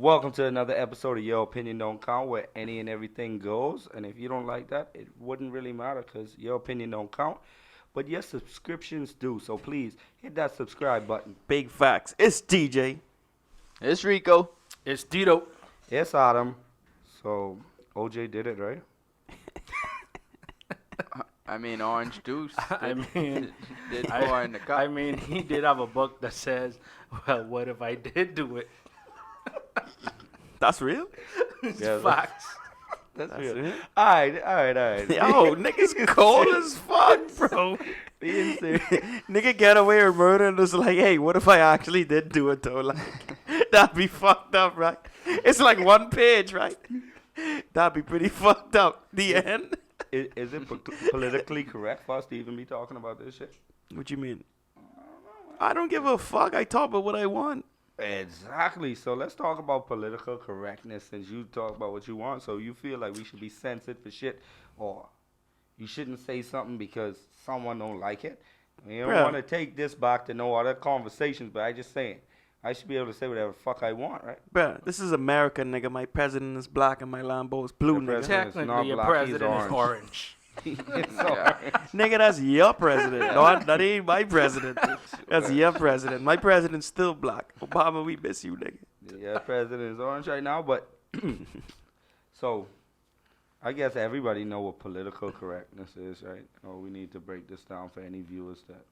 Welcome to another episode of Your Opinion Don't Count, where any and everything goes. And if you don't like that, it wouldn't really matter because your opinion don't count. But your subscriptions do. So please hit that subscribe button. Big facts. It's DJ. It's Rico. It's Tito. It's Adam. So OJ did it, right? I mean, orange juice. I mean, did pour in the cup. I mean, he did have a book that says, "Well, what if I did do it?" That's real? It's Yeah, facts. That's That's real. it? All right. Yo, niggas cold as fuck, bro. Being serious. Nigga get away with murder and just like, hey, what if I actually did do it though? Like, that'd be fucked up, right? It's like one page, right? That'd be pretty fucked up. The end. Is it politically correct for us to even be talking about this shit? What you mean? I don't give a fuck. I talk about what I want. Exactly. So let's talk about political correctness since you talk about what you want. So you feel like we should be censored for shit, or you shouldn't say something because someone don't like it. We don't Bruh. want to take this back to no other conversations, but I just saying I should be able to say whatever the fuck I want, right? Bruh, this is America, nigga. My president is black and my Lambo is blue, The nigga. president- It's not Technically, your black, he's president is orange. orange. It's orange. Nigga, that's your president. No, that ain't my president. That's your president. My president's still black. Obama, we miss you, nigga. Yeah, president is orange right now, but so I guess everybody know what political correctness is, right? Or we need to break this down for any viewers that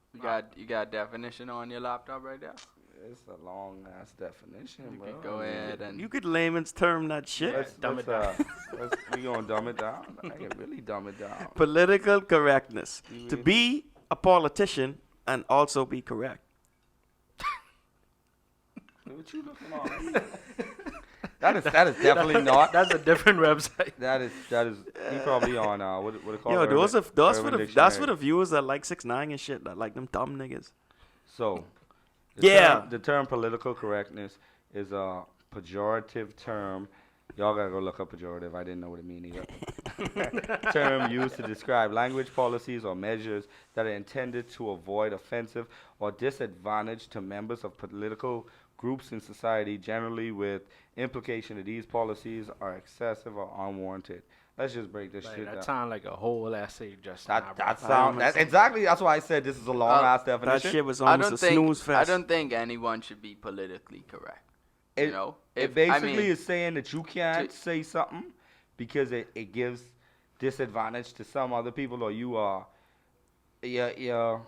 You got a definition on your laptop right there? it's a long ass definition, You bro. could go ahead and You could layman's term that shit. Dumb it down. We gonna dumb it down. I can really dumb it down. Political correctness. You To really- be a politician and also be correct. What you looking on? That is definitely not. That's a different website. That is he probably on what it called? Yo, those Urban that's for the Dictionary. viewers that like 6ix9ine and shit, that like them dumb niggas. So, Yeah. the term political correctness is a pejorative term. Y'all gotta go look up pejorative. I didn't know what it mean either. Term used to describe language policies or measures that are intended to avoid offensive or disadvantage to members of political groups in society, generally with implication that these policies are excessive or unwarranted. Let's just break this Like, shit that down. sound like a whole essay just now, bro. That's exactly. That's why I said this is a long ass That definition. shit was I almost a don't snooze think fest. I don't think anyone should be politically correct. It- You know, It basically is saying that you can't say something because it gives disadvantage to some other people, or you are, yeah,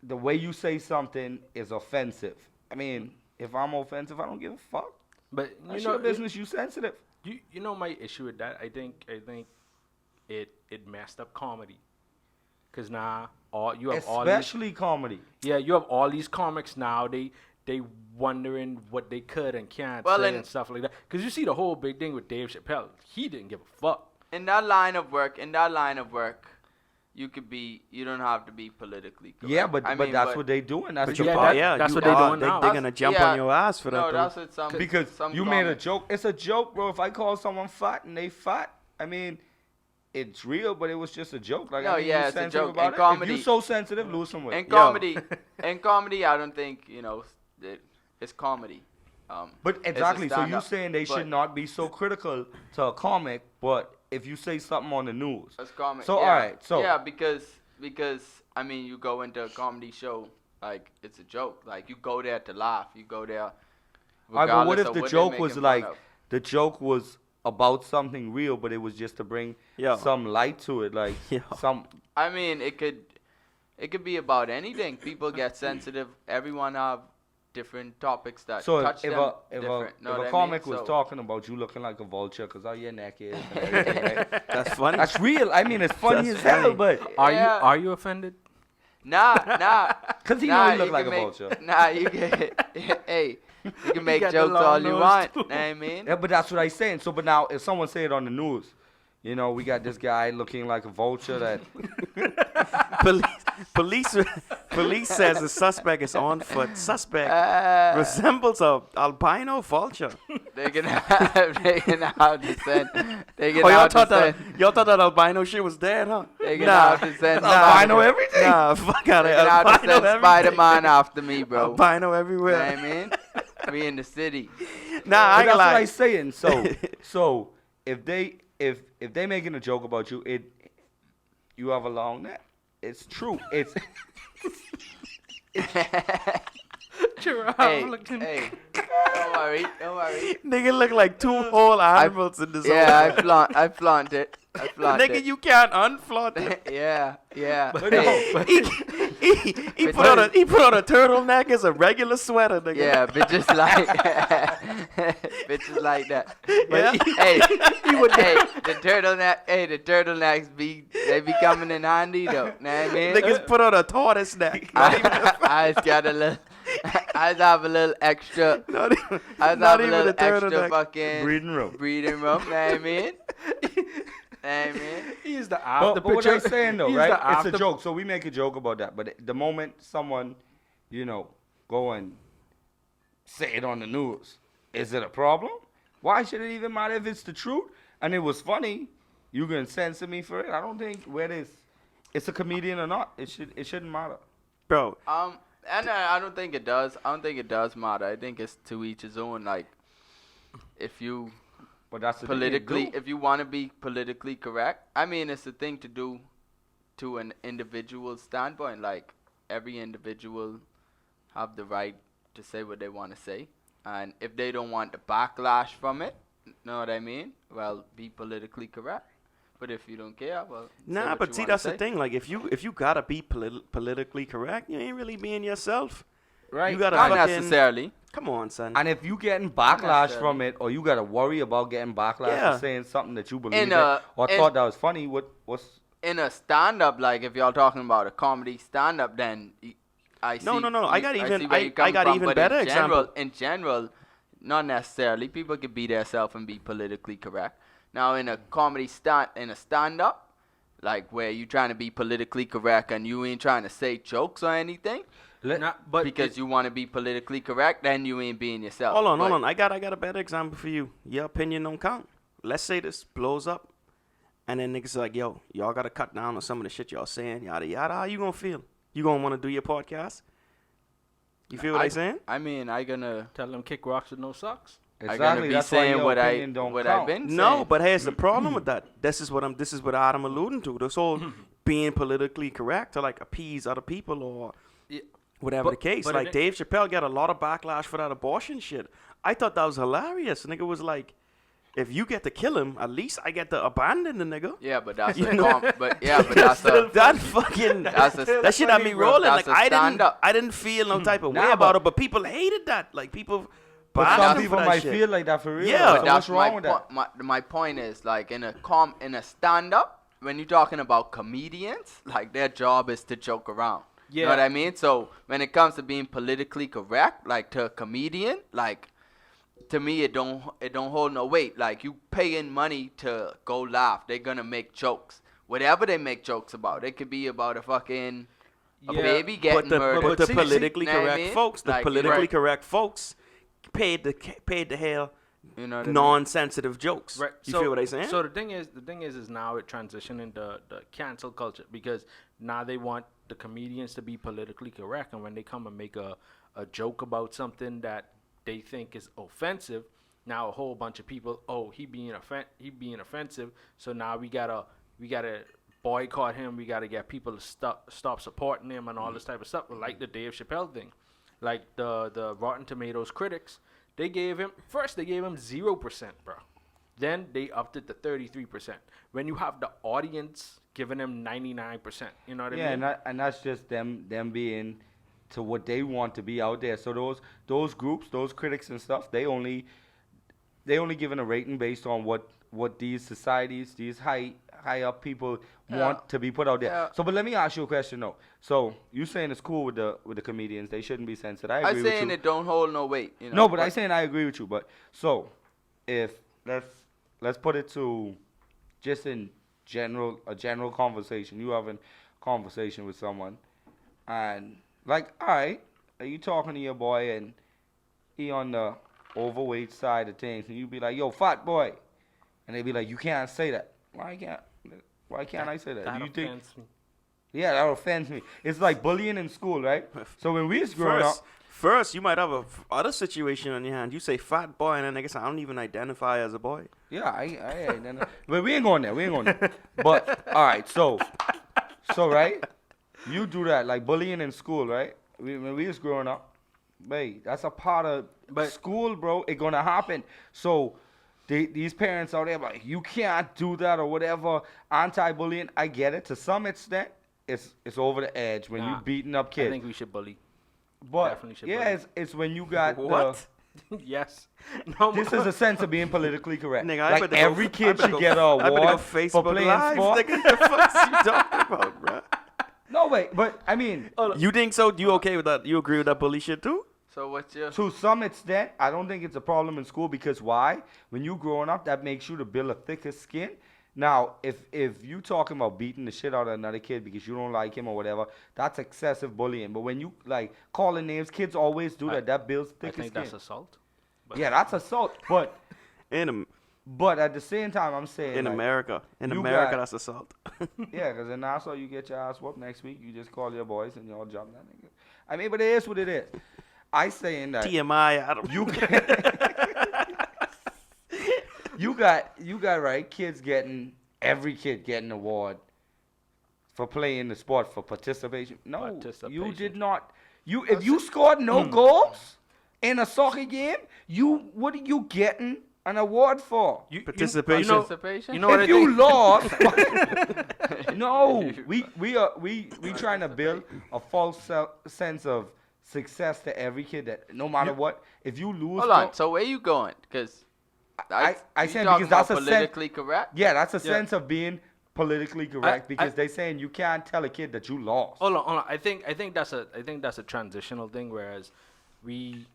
the way you say something is offensive. I mean, if I'm offensive, I don't give a fuck. But That's you know, your business. You sensitive. you know my issue with that. I think it messed up comedy. Cause now you have all these, Especially comedy. you have all these comics now. They wondering what they could and can't Well, say and- and stuff like that. Cause you see the whole big thing with Dave Chappelle. He didn't give a fuck. in that line of work, you don't have to be politically correct. Yeah, but I mean, that's what they doing. That's But the you yeah, part. that- that's you what they are. doing now. They're gonna jump Yeah. on your ass for that. No, though. that's what some Because some you made a comics- joke. It's a joke, bro. If I call someone fat and they fat, I mean, it's real, but it was just a joke. Like, No, I mean, yeah, you it's a sensitive joke. about In it. comedy- If you so sensitive, lose some weight. In comedy, I don't think it's comedy. But it's a exactly, so you stand-up. saying they But- should not be so critical to a comic, but if you say something on the news, It's comedy. So, yeah. alright, so- yeah, because I mean, you go into a comedy show like it's a joke. Like you go there to laugh. You go there. all right, but what regardless if of the what joke they're was making like fun of. the joke was about something real, but it was just to bring Yo. some light to it, like Yo. some. I mean, it could be about anything. People get sensitive. Everyone have different topics that So touch if them a different. Know what I comic mean? was So- talking about you looking like a vulture because all your neck is, and everything, right? That's funny. That's real. I mean, it's funny That's as hell, funny. but Yeah. Are you offended? Nah. because he Nah, know he look you like a can make- vulture. Nah, you can. Hey, you can make got the jokes long all you nose, want. too. Know what I mean? Yeah, but that's what I saying. So, but now if someone say it on the news, you know, we got this guy looking like a vulture that. Police says the suspect is on foot. Suspect resembles a albino vulture. They can have to send. They can Oh, y'all have to thought send. y'all thought that albino shit was dead, huh? They can Nah. have to send. Albino everything. Nah, fuck out They of can have to albino send everything. Spider-Man after me, bro. Albino You know everywhere. what I mean? We in the city. Nah, I But ain't that's what lie. I'm saying. So if they making a joke about you, you have a long neck. It's true. It's Hey, hey, don't worry. Nigga look like two whole animals in this Yeah, whole I flaunt it. Nigga, you can't unflaunt it. Yeah. But Hey, no, He put on a turtleneck as a regular sweater, nigga. yeah, bitches like bitches like that. Yeah. Hey, the turtlenecks be coming in handy though. Know what I mean? Niggas put on a tortoise neck. I got a little. I have a little extra. Not even, I have not a even little a extra turtleneck. fucking breathing room. Know what I mean? He's the But, after but what picture. I'm saying though, He's right? the It's after- a joke, so we make a joke about that. But the moment someone, go and say it on the news, is it a problem? Why should it even matter if it's the truth? And it was funny. You can censor me for it. I don't think whether it's a comedian or not. It shouldn't matter. Bro, And I don't think it does. I don't think it does matter. I think it's to each his own. Like, if you But that's the thing they politically, do. if you want to be politically correct, I mean, it's a thing to do to an individual standpoint. Like, every individual have the right to say what they want to say, and if they don't want the backlash from it, know what I mean? Well, be politically correct. But if you don't care, well, say nah, what but you see, wanna that's say. the thing. Like, if you gotta be politically correct, you ain't really being yourself. Right. You gotta Not fucking. necessarily. Come on, son. And if you getting backlash necessarily. from it, or you gotta worry about getting backlash Yeah. for saying something that you believe In in, a- or in- thought that was funny, what's In a stand-up, like if y'all talking about a comedy stand-up, then I see. No. I got see even- where I- you come I got from, even but better In general, not necessarily. People can be themselves and be politically correct. Now, in a stand-up, like where you trying to be politically correct and you ain't trying to say jokes or anything, but because you want to be politically correct, then you ain't being yourself. Hold on. But I got a better example for you. Your opinion don't count. Let's say this blows up, and then niggas like, yo, y'all gotta cut down on some of the shit y'all saying, yada yada. How you gonna feel? You gonna want to do your podcast? You feel what I'm saying? I mean, I gonna. tell them kick rocks with no socks. I gonna be that's why saying your what opinion don't I've count. been No, saying. but here's the problem with that. This is what Adam alluding to. This whole being politically correct to like appease other people or Yeah. whatever the But- case. but Like it- Dave Chappelle got a lot of backlash for that abortion shit. I thought that was hilarious. Nigga was like, if you get to kill him, at least I get to abandon the nigga. Yeah, but that's You a know? but that's a That fucking That's a- that shit had me rolling. That's Like a stand-up. I didn't feel no type of Nah, way about but- it, but people hated that. Like people But bashing some him people for that might shit. feel like that for real. Yeah. So But what's that's wrong with that? my point is like in a stand-up, when you're talking about comedians, like their job is to joke around. You know Yeah. what I mean? So when it comes to being politically correct, like to a comedian, like to me it don't hold no weight. Like you paying money to go laugh, they're gonna make jokes. Whatever they make jokes about, it could be about a fucking a Yeah, baby getting murdered. But the see- politically know what I correct mean? folks, the Like, politically right. correct folks paid the hell You know what I mean? non-sensitive jokes. Right. You feel what I'm saying? So the thing is now it transitioned into the cancel culture because now they want the comedians to be politically correct, and when they come and make a joke about something that they think is offensive, now a whole bunch of people, oh, he being offensive, so now we gotta boycott him. We gotta get people to stop supporting him and all this type of stuff, like the Dave Chappelle thing, like the Rotten Tomatoes critics. They gave him 0%, bro. Then they upped it to 33%. When you have the audience giving him 99%, you know what I Yeah, mean? and that's just them being to what they want to be out there. So those groups, those critics and stuff, they only given a rating based on what these societies, these high up people want to be put out there. Yeah. So, but let me ask you a question though. So you saying it's cool with the comedians? They shouldn't be censored. I agree I'm with saying you. it don't hold no weight. You know? No, but I'm saying I agree with you. But so if let's put it to just in a general conversation. You having a conversation with someone, and like, all right, are you talking to your boy and he on the overweight side of things, and you be like, yo, fat boy, and they be like, you can't say that. Why can't I say that? That Do you think? offends me. Yeah, that offends me. It's like bullying in school, right? So when we was growing up, First, you might have a other situation on your hand. You say fat boy, and then I guess I don't even identify as a boy. Yeah, but we ain't going there. We ain't going there. But all right, so right, you do that like bullying in school, right? When we was growing up, wait, that's a part of school, bro. It gonna happen. So these parents out there like, you can't do that or whatever. Anti-bullying, I get it to some extent. It's over the edge when you beating up kids. I think we should bully. But Definitely should yeah, bully. it's when you got What? Yes. No. this is a sense of being politically correct. Nigga, I like better go- every I kid better should go- get an I better go award for Facebook playing Live, sport. nigga. The fuck you talking about, bro? No, wait, but I mean, You think so? You okay with that? You agree with that bully shit too? So what's your? to some extent, I don't think it's a problem in school because why? When you growing up, that makes you to build a thicker skin. Now, if you talking about beating the shit out of another kid because you don't like him or whatever, that's excessive bullying. But when you like calling names, kids always do that. That builds I thicker think skin. that's assault. Yeah, that's assault. But In at the same time, I'm saying like, America, you America, got- that's assault. yeah, because in Nassau, you get your ass whooped next week. You just call your boys and y'all jump that nigga. I mean, but it is what it is. I saying that TMI, Adam. you got right kids getting every kid getting an award for playing the sport for participation. No, you Participation. did not. If you scored no goals in a soccer game, what are you getting an award for? Participation. Participation? You know what If I you think? lost, no, we trying to build a false sense of success to every kid that no matter what, if you lose, Hold on. So where you going? Because I you said talking because that's about a politically correct. yeah, that's a sense of being politically correct because I- they saying you can't tell a kid that you lost. Hold on. I think that's a transitional thing. Whereas we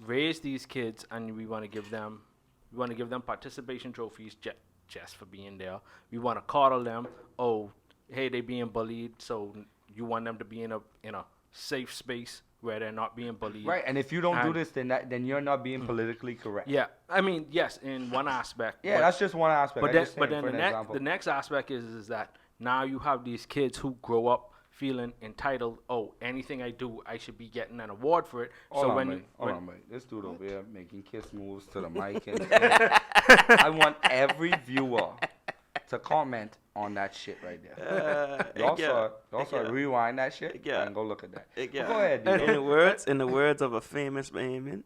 raise these kids and we want to give them participation trophies just for being there. We want to coddle them. Oh, hey, they being bullied, so you want them to be in a safe space where they're not being bullied. Right, and if you don't do And- this, then you're not being politically correct. Yeah, I mean, yes, in one aspect. Yeah, but- that's just one aspect. But I'm then, just saying, but then for the an next example. the next aspect is that now you have these kids who grow up feeling entitled. Oh, anything I do, I should be getting an award for it. Hold on, when mate. you Hold when, on, mate. This dude over here making kiss moves to the mic and stuff. I want every viewer to comment on that shit right there. Y'all saw it. Rewind that shit and go look at that. But go ahead, In dude. the words of a famous Bahamian,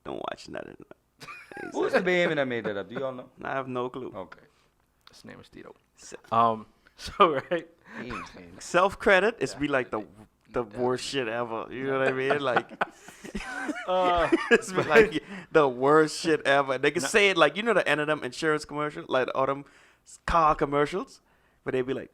don't watch nothing. Who's the baby that made that up? Do y'all know? I have no clue. Okay. his name is Tito. So right. He ain't saying that. Self credit is be like the worst shit ever. You know what I mean? Like, it's be like the worst shit ever. They can say it like, you know, the end of them insurance commercials, like the autumn car commercials, but they be like,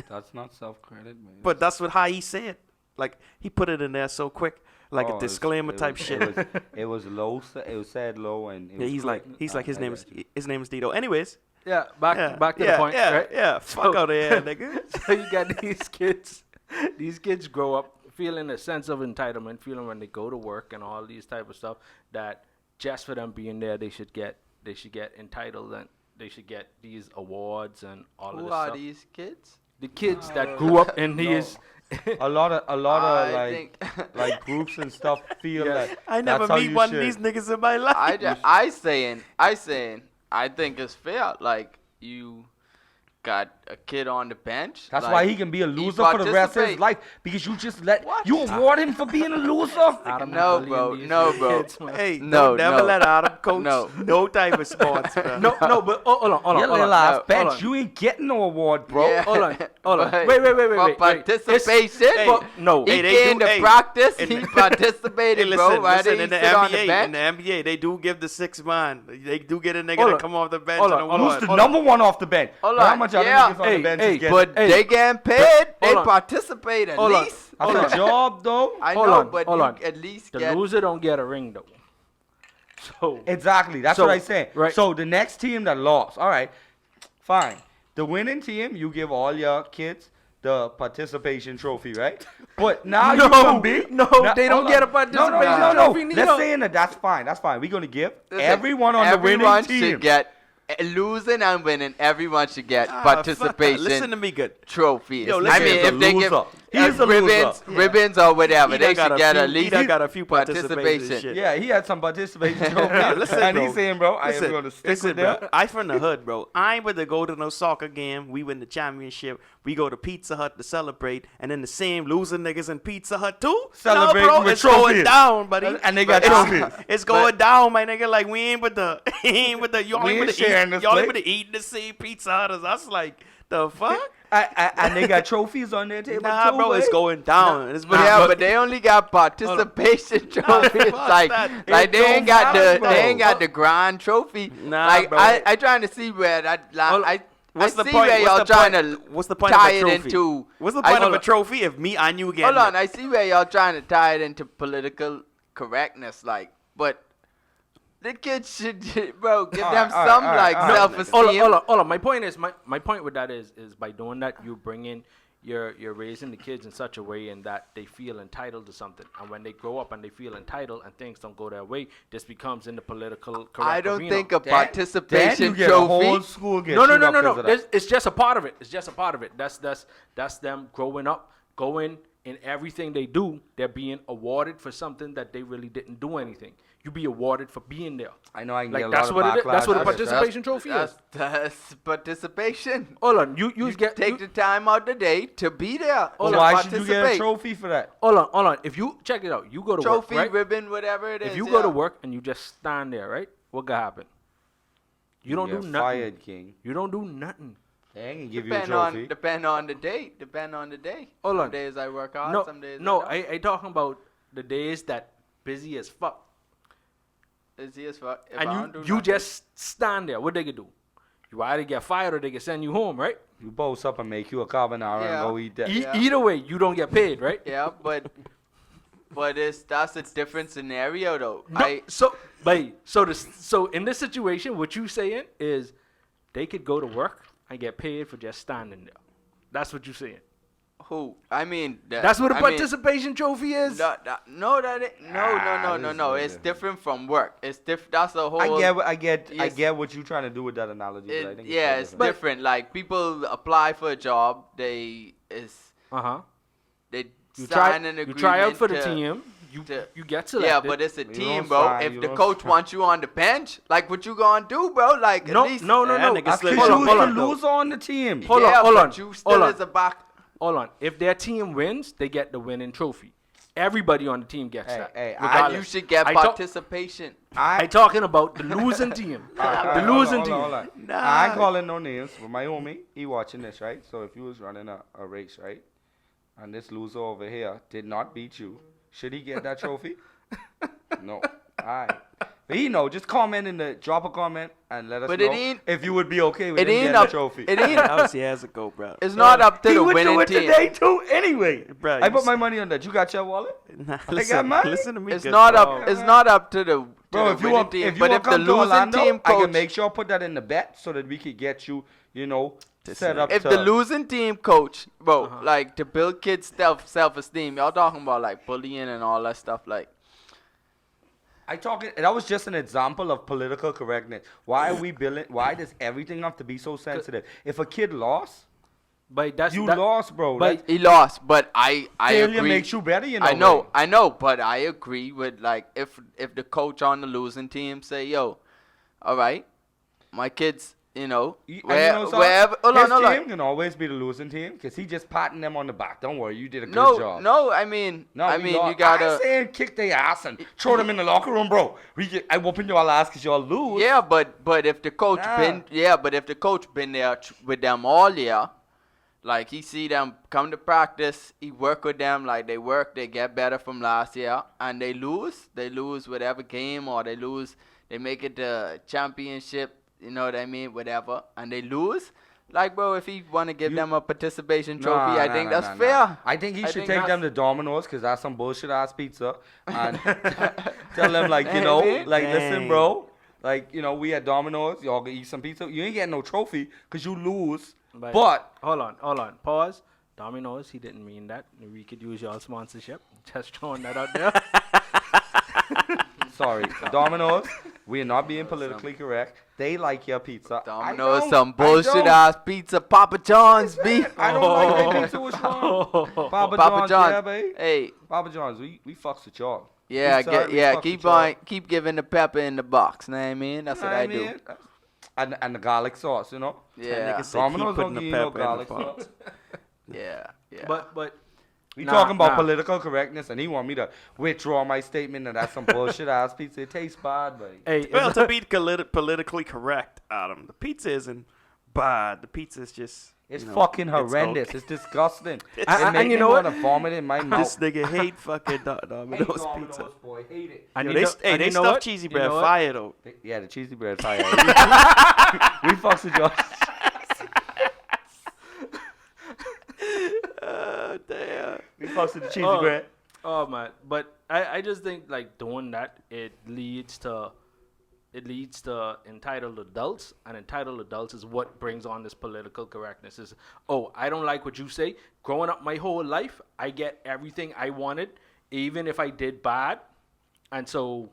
That's not self-credit, man. but that's what how he said. Like he put it in there so quick, like Oh, a it's- disclaimer it type was- shit. It was low. It was said low, and it Yeah, was he's quick. like his I name is got you. his name is Tito. Anyways, Yeah. Back to yeah, the point. Yeah, right? yeah. Fuck So- out of here, nigga. So you got these kids. These kids grow up feeling a sense of entitlement, feeling when they go to work and all these type of stuff that just for them being there, they should get entitled and they should get these awards and all of Who this are stuff. these kids? The kids that grew up in these. A lot of I like think like groups and stuff feel like I never that's how meet you one should. of these niggas in my life. I saying I think it's fair. Like you got a kid on the bench. That's like, why he can be a loser for the rest of his participate. life because you just let What? you award him for being a loser. Adam No, bullying bro. these No, young bro. kids, man. Hey, No, don't never no. let Adam coach No. no type of sports, bro. No, but hold on. Your little ass no, bench, hold on. you ain't getting no award, bro. Yeah. Hold on. But Wait. For wait. participation. But no. He Hey, they came do- to hey, practice. in He the- participated, Hey, bro. Why did he in the sit on the NBA, bench? they do give the 6 man. They do get a nigga Hold to on. come off the bench Hold and on, award. hold Who's the on. number one off the bench? Hold How on, much other yeah. niggas on the bench is Hey, getting? But Hey. they getting paid. They Hold on. participate at Hold on. least. That's a job, though. I Hold know, on, but hold you on. at least The get. loser don't get a ring though. So Exactly. That's So, what I said. right. So the next team that lost, all right, fine. The winning team, you give all your kids the participation trophy, right? But now you can be no, they don't hold get on. a participation no. trophy Let's neither. say that that's fine. That's fine. We're gonna give Listen, everyone on the winning everyone team. should get losing and winning. Everyone should get Ah, fuck that. participation Listen to me good. trophies. Yo, I listen, mean, He's a if they loser. give He's a loser. Ribbons or whatever. He They done should get got at least a few participation. Shit. Yeah, he had some participation trophy. Listen, and bro. he's saying, bro, I am going to stick with bro. them. I from the hood, bro. I ain't with to go to no soccer game. We win the championship. We go to Pizza Hut to celebrate, and then the same loser niggas in Pizza Hut too. Celebrate no, bro, with it's going trophies. down, buddy. And they got It's- trophies. It's going down, my nigga. Like we ain't with the, y'all We ain't ain't with the sharing this y'all ain't plate. with the eating the same Pizza Hut as us. Like the fuck. And they got trophies on their table Nah, too, bro, it's boy. going down. It's Yeah, but they only got participation trophies. fuck Like, that. like It they don't ain't got matter, the bro. they ain't got the grand trophy. Nah, like bro. I trying to see where that Hold- I What's I the see point? where What's y'all the trying point? to What's the point tie of a it trophy? into. What's the I- point of hold a on. trophy if me and you get? Hold on, I see where y'all trying to tie it into political correctness, like, but the kids should, bro, give them some like self-esteem. Hold on. My point is, my point with that is by doing that, you bring in, you're raising the kids in such a way in that they feel entitled to something, and when they grow up and they feel entitled and things don't go their way, this becomes in the political correct I don't arena. think a Then participation you get a whole trophy. school get No. chewed up 'cause of that. It's just a part of it. It's just a part of it. That's them growing up, going in everything they do. They're being awarded for something that they really didn't do anything. You be awarded for being there. I know I can Like get a that's lot what of it is. That's what a backlash. participation trophy is. That's participation. Hold on, you Take the time out the day to be there. Well, to why should you get a participate. trophy for that? hold on. If you check it out, you go to Trophy, work, right? ribbon, whatever it is. If you go to work and you just stand there, right? What could happen? You don't get do nothing. fired, King. You don't do nothing. They ain't gonna give you a Depend trophy. on the day. Depend on the day. Hold Some on. days I work hard. No, Some days no. I don't. I talking about the days that busy as fuck, Busy as fuck. If I and don't do you nothing- just stand there. What they could do? You either get fired or they can send you home, right? You boast up and make you a carbonara Yeah. and go eat that. Yeah. Either way, you don't get paid, right? Yeah, but that's a different scenario though. No, so in this situation, what you saying is they could go to work and get paid for just standing there. That's what you saying. Who? I mean, That's what a I mean, participation trophy is. No. this It's is- different from work. It's different. That's the whole. I get Yes. what you're trying to do with that analogy. But I think yeah, so it's different. different. Like people apply for a job, they You sign try. an agreement. You try out for the to- team. to- You get selected. Yeah, but it's a You team, don't bro. sign, If you the don't coach sign. wants you on the bench, like what you gonna do, bro? Like no, at least no. That nigga That's slip because up. you Hold was on. the loser on the team. Hold yeah, on, hold but on, you still hold on. is a back. Hold on. If their team wins, they get the winning trophy. Everybody on the team gets that. Hey, And regardless. you should get I talk- participation. I talking about the losing team. The losing team. Hold on. Nah. I ain't calling no names, but my homie, he watching this, right? So if you was running a race, right, and this loser over here did not beat you, should he get that trophy? No. Alright. But he know, just drop a comment and let us But it know ain't- if you would be okay with It him ain't getting up. the trophy. It ain't. That was years ago, bro. It's not up to He the would do winning it team. today too, anyway. Bruh, I you put my money on that. You got your wallet? Nah, got mine. listen to me. It's good not dog. up. It's not up to the Bro, to if the you winning want, team. if you But want if to the come to losing Orlando, team I coach, can make sure I put that in the bet so that we could get you, set up. if to, the losing team coach, bro, Uh-huh. like to build kids' self-esteem, y'all talking about like bullying and all that stuff, like. that was just an example of political correctness. Why are we building? Why does everything have to be so sensitive? If a kid lost, But that's you that, lost, bro. but- He lost, but I Failure agree. makes you better, I know, but I agree with like if the coach on the losing team say, "Yo, all right, my kids, Something? wherever." Hold His on. team can always be the losing team because he just patting them on the back. Don't worry, you did a good No, job. no, I mean, we you lost. I ain't gotta. saying kick their ass and throw them in the locker room, bro. I whooping y'all ass because y'all lose. Yeah, but if the coach Nah. but if the coach been there with them all year, like he see them come to practice, he work with them, like they get better from last year, and they lose whatever game, or they make it the championship, you know what I mean, whatever, and they lose. Like, bro, if he want to give them a participation trophy, I think that's fair. I think he I should think take them that's- to Domino's because that's some bullshit ass pizza and tell them like, Hey, man. listen, Dang. bro, like, we at Domino's, y'all gonna eat some pizza. You ain't getting no trophy because you lose. But hold on. Pause. Domino's, he didn't mean that. We could use y'all sponsorship. Just throwing that out there. sorry, Domino's. We're not being politically correct. They like your pizza. Domino's some bullshit ass pizza. Papa John's, B. I don't like their pizza. What's wrong? Papa John's, yeah, babe. Hey. Papa John's, we fucks with y'all. Yeah, Pizza, keep giving the pepper in the box. Know what I mean? That's what I do. And the garlic sauce, you know. Yeah. Domino's don't give you no garlic sauce. Yeah. But we talking about political correctness, and he want me to withdraw my statement that that's some bullshit ass pizza. It tastes bad, buddy. Hey, well, to be politically correct, Adam, the pizza isn't bad. The pizza is just... It's fucking horrendous. It's disgusting. And you know what? I want to vomit in my mouth. This nigga hate fucking Domino's pizza. Boy, hate it. And They stuff cheesy bread fire though. Yeah, the cheesy bread fire. We fucks with y'all. Damn. We fucks with the cheesy bread. Oh man, but I just think like doing that it leads to entitled adults, and entitled adults is what brings on this political correctness. Is I don't like what you say. Growing up my whole life, I get everything I wanted, even if I did bad, and so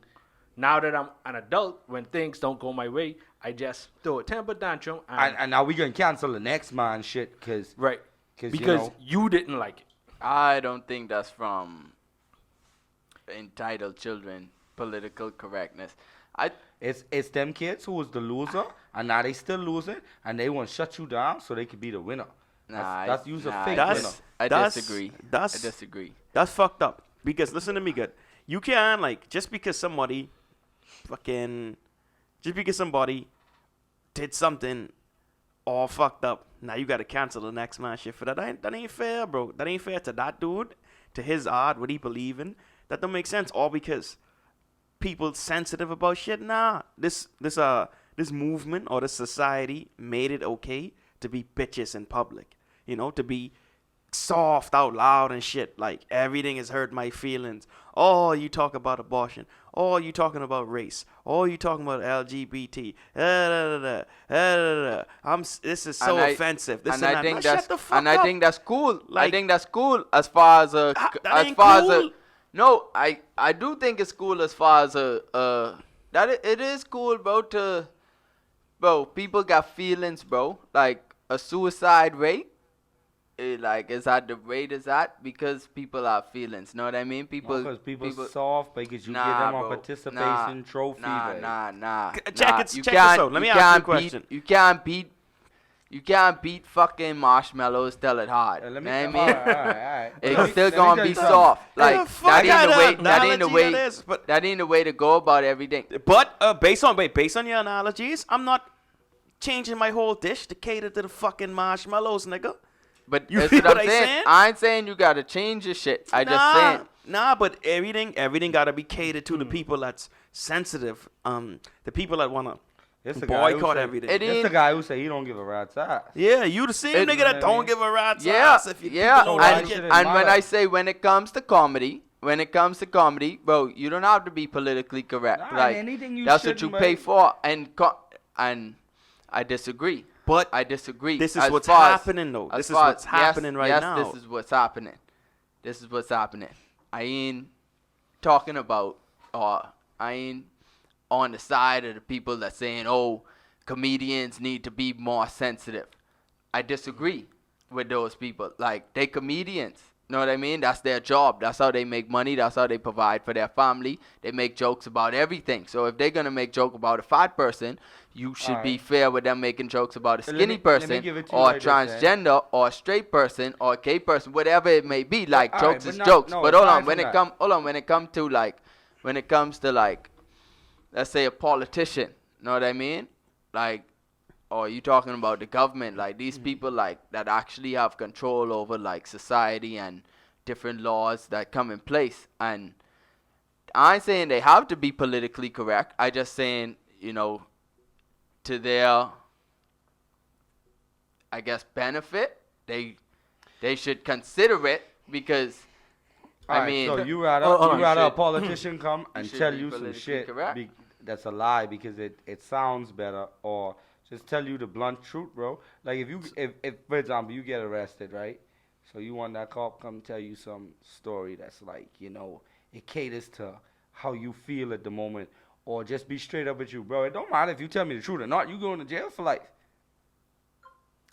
now that I'm an adult, when things don't go my way, I just throw a temper tantrum. And now we gonna cancel the next man shit, because you didn't like it. I don't think that's from entitled children political correctness. It's them kids who was the loser, and now they still losing, and they want to shut you down so they could be the winner. That's use a fake winner. I disagree. I disagree. That's fucked up. Because listen to me good. You can't just because somebody did something all fucked up, now you gotta cancel the next man shit for that. That ain't fair, bro. That ain't fair to that dude, to his art, what he believe in. That don't make sense. All because people sensitive about shit. Nah, this movement or this society made it okay to be bitches in public. To be soft out loud and shit. Like everything has hurt my feelings. Oh, you talk about abortion. Oh, you talking about race. Oh, you talking about LGBT. This is so offensive. This and I think that's shut the fuck and up. I think that's cool. Like, I think that's cool as far as a No, I do think it's cool as far as it is cool, bro. People got feelings, bro. Like a suicide rate, is at the rate is at because people have feelings. Know what I mean? Because people soft because you give them a participation trophy. Nah. Check this out. Let me ask you a question. You can't beat fucking marshmallows till it hard. All right. It's still gonna be soft. Like that ain't the way to go about everything. But based on your analogies, I'm not changing my whole dish to cater to the fucking marshmallows, nigga. But you that's feel what I'm what saying. I ain't saying you gotta change your shit. Just saying. Nah, but everything gotta be catered to the people that's sensitive. The people that wanna boycott everything. It's the guy who say he don't give a rat's ass. Yeah, you the same nigga that don't give a rat's ass. And when I say when it comes to comedy, bro, you don't have to be politically correct. That's what you pay for, and I disagree. But I disagree. This is what's happening, though. This is what's happening right now. Yes, this is what's happening. I ain't talking about, I ain't on the side of the people that saying, comedians need to be more sensitive. I disagree with those people. Like, they comedians. Know what I mean? That's their job. That's how they make money. That's how they provide for their family. They make jokes about everything. So if they're going to make joke about a fat person, you should be fair with them making jokes about a skinny person or a transgender or a straight person or a gay person, whatever it may be. Like, jokes is jokes. But hold on, when it comes to let's say a politician, know what I mean? Like, or you talking about the government, like these people like that actually have control over like society and different laws that come in place. And I ain't saying they have to be politically correct. I just saying, to their, I guess, benefit, they should consider it because so you rather a politician come and tell you some shit that's a lie because it sounds better, or just tell you the blunt truth, bro. Like if for example you get arrested, right? So you want that cop come tell you some story that's like, it caters to how you feel at the moment, or just be straight up with you, bro. It don't matter if you tell me the truth or not. You going to jail for life.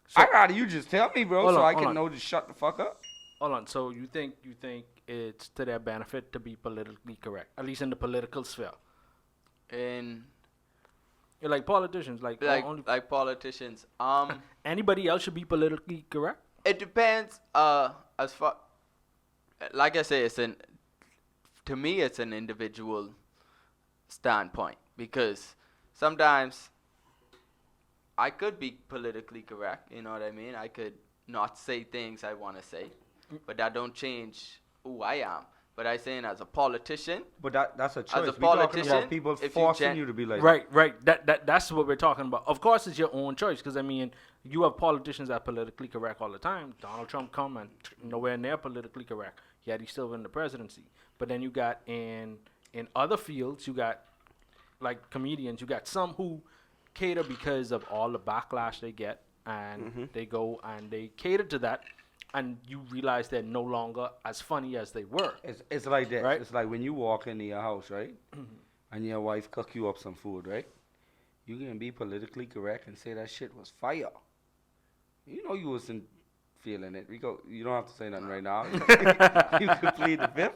So, I rather you just tell me, bro, hold so on, I hold can on. know to shut the fuck up. hold on. So you think it's to their benefit to be politically correct, at least in the political sphere? In You're like politicians, like only like politicians. anybody else should be politically correct. It depends. As far, like I say, to me, it's an individual standpoint, because sometimes I could be politically correct. You know what I mean? I could not say things I want to say, but that don't change who I am. But I saying as a politician, But that's a choice. as a We talking politician, about people if forcing you to be like Right. That's what we're talking about. Of course, it's your own choice, because I mean, you have politicians that are politically correct all the time. Donald Trump come and nowhere near politically correct, yet he's still in the presidency. But then you got in other fields, you got like comedians, you got some who cater because of all the backlash they get, and they go and they cater to that, and you realize they're no longer as funny as they were. It's like that. Right. It's like when you walk into your house, right? And your wife cook you up some food, right? You can be politically correct and say that shit was fire. You know you wasn't feeling it. You don't have to say nothing right now. You can plead the fifth.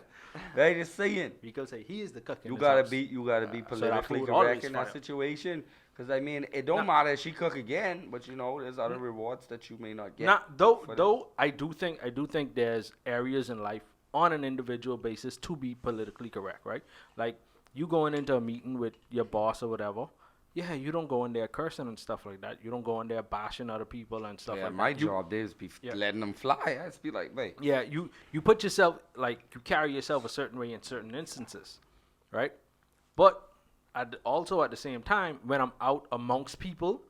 Right? Just saying. Because say he is the cook in You his gotta house. be that politically food correct always in that fire. situation. Because I mean, it don't matter if she cook again, but you know, there's other rewards that you may not get. Though I do think there's areas in life on an individual basis to be politically correct, right? Like you going into a meeting with your boss or whatever. Yeah, you don't go in there cursing and stuff like that. You don't go in there bashing other people and stuff Yeah, like my that. You- job is be Yeah. letting them fly. I just be like, man. Yeah, you put yourself, like, you carry yourself a certain way in certain instances, right? But also at the same time, when I'm out amongst people,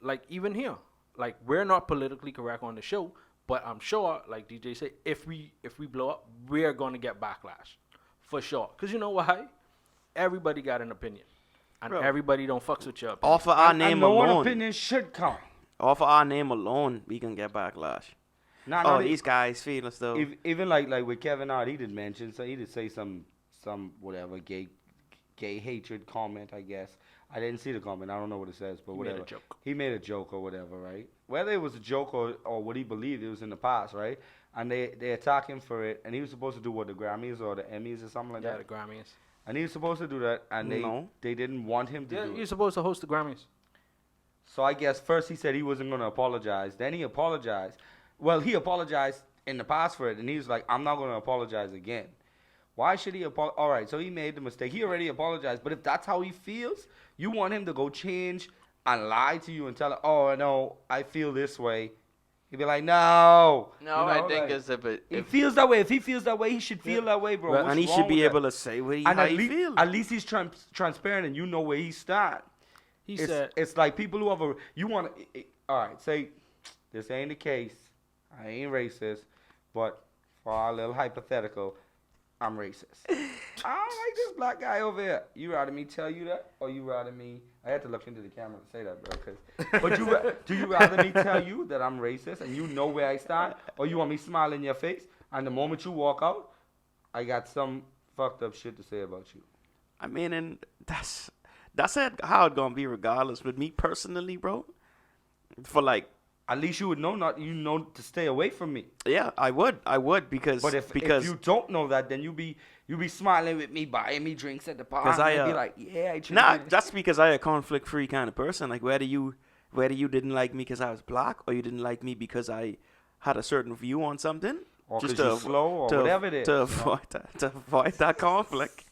like even here, like we're not politically correct on the show, but I'm sure, like DJ said, if we blow up, we're gonna get backlash, for sure. Cause you know why? Everybody got an opinion, and Bro. everybody don't fucks with your opinion. Off of our And name no one alone. opinion should count. Off of our name alone, we can get backlash. Nah, Oh, not these guys feel as though. even like with Kevin Hart, he did mention, so he did say some whatever gay hatred comment, I guess. I didn't see the comment. I don't know what it says, but He made a whatever. joke. He made a joke or whatever, right? Whether it was a joke or what he believed, it was in the past, right? And they attacked him for it, and he was supposed to do what, the Grammys or the Emmys or something like Yeah, that. the Grammys. And he was supposed to do that, and No. they didn't want him to Yeah, do you're it. supposed to host the Grammys. So I guess first he said he wasn't going to apologize. Then he apologized. Well, he apologized in the past for it, and he was like, I'm not going to apologize again. Why should he apologize? All right, so he made the mistake. He already apologized. But if that's how he feels, you want him to go change and lie to you and tell him, oh, no, I feel this way. He'd be like, no. no, You know, I think like, it's a bit. he feels that way. If he feels that way, he should feel that way, bro. Well, What's and he wrong should be with that? able to say what he, And how at, he feels. at least he's transparent and you know where he stands. He said, It's like people who have all right, say this ain't the case. I ain't racist, but for our little hypothetical, I'm racist. I don't like this black guy over here. You rather me tell you that, or you rather me? I had to look into the camera to say that, bro. But do you rather me tell you that I'm racist and you know where I stand, or you want me smile in your face and the moment you walk out, I got some fucked up shit to say about you? I mean, and that's how it's gonna be regardless. With me personally, bro, for like, At least you would know to stay away from me. yeah, I would because But if you don't know that, then you be smiling with me, buying me drinks at the bar. 'Cause and I, you'll be uh, like, yeah, I nah, treated- that's because I a conflict-free kind of person. Like whether you didn't like me because I was black, or you didn't like me because I had a certain view on something, or just 'cause you're slow or whatever it is. to avoid that conflict.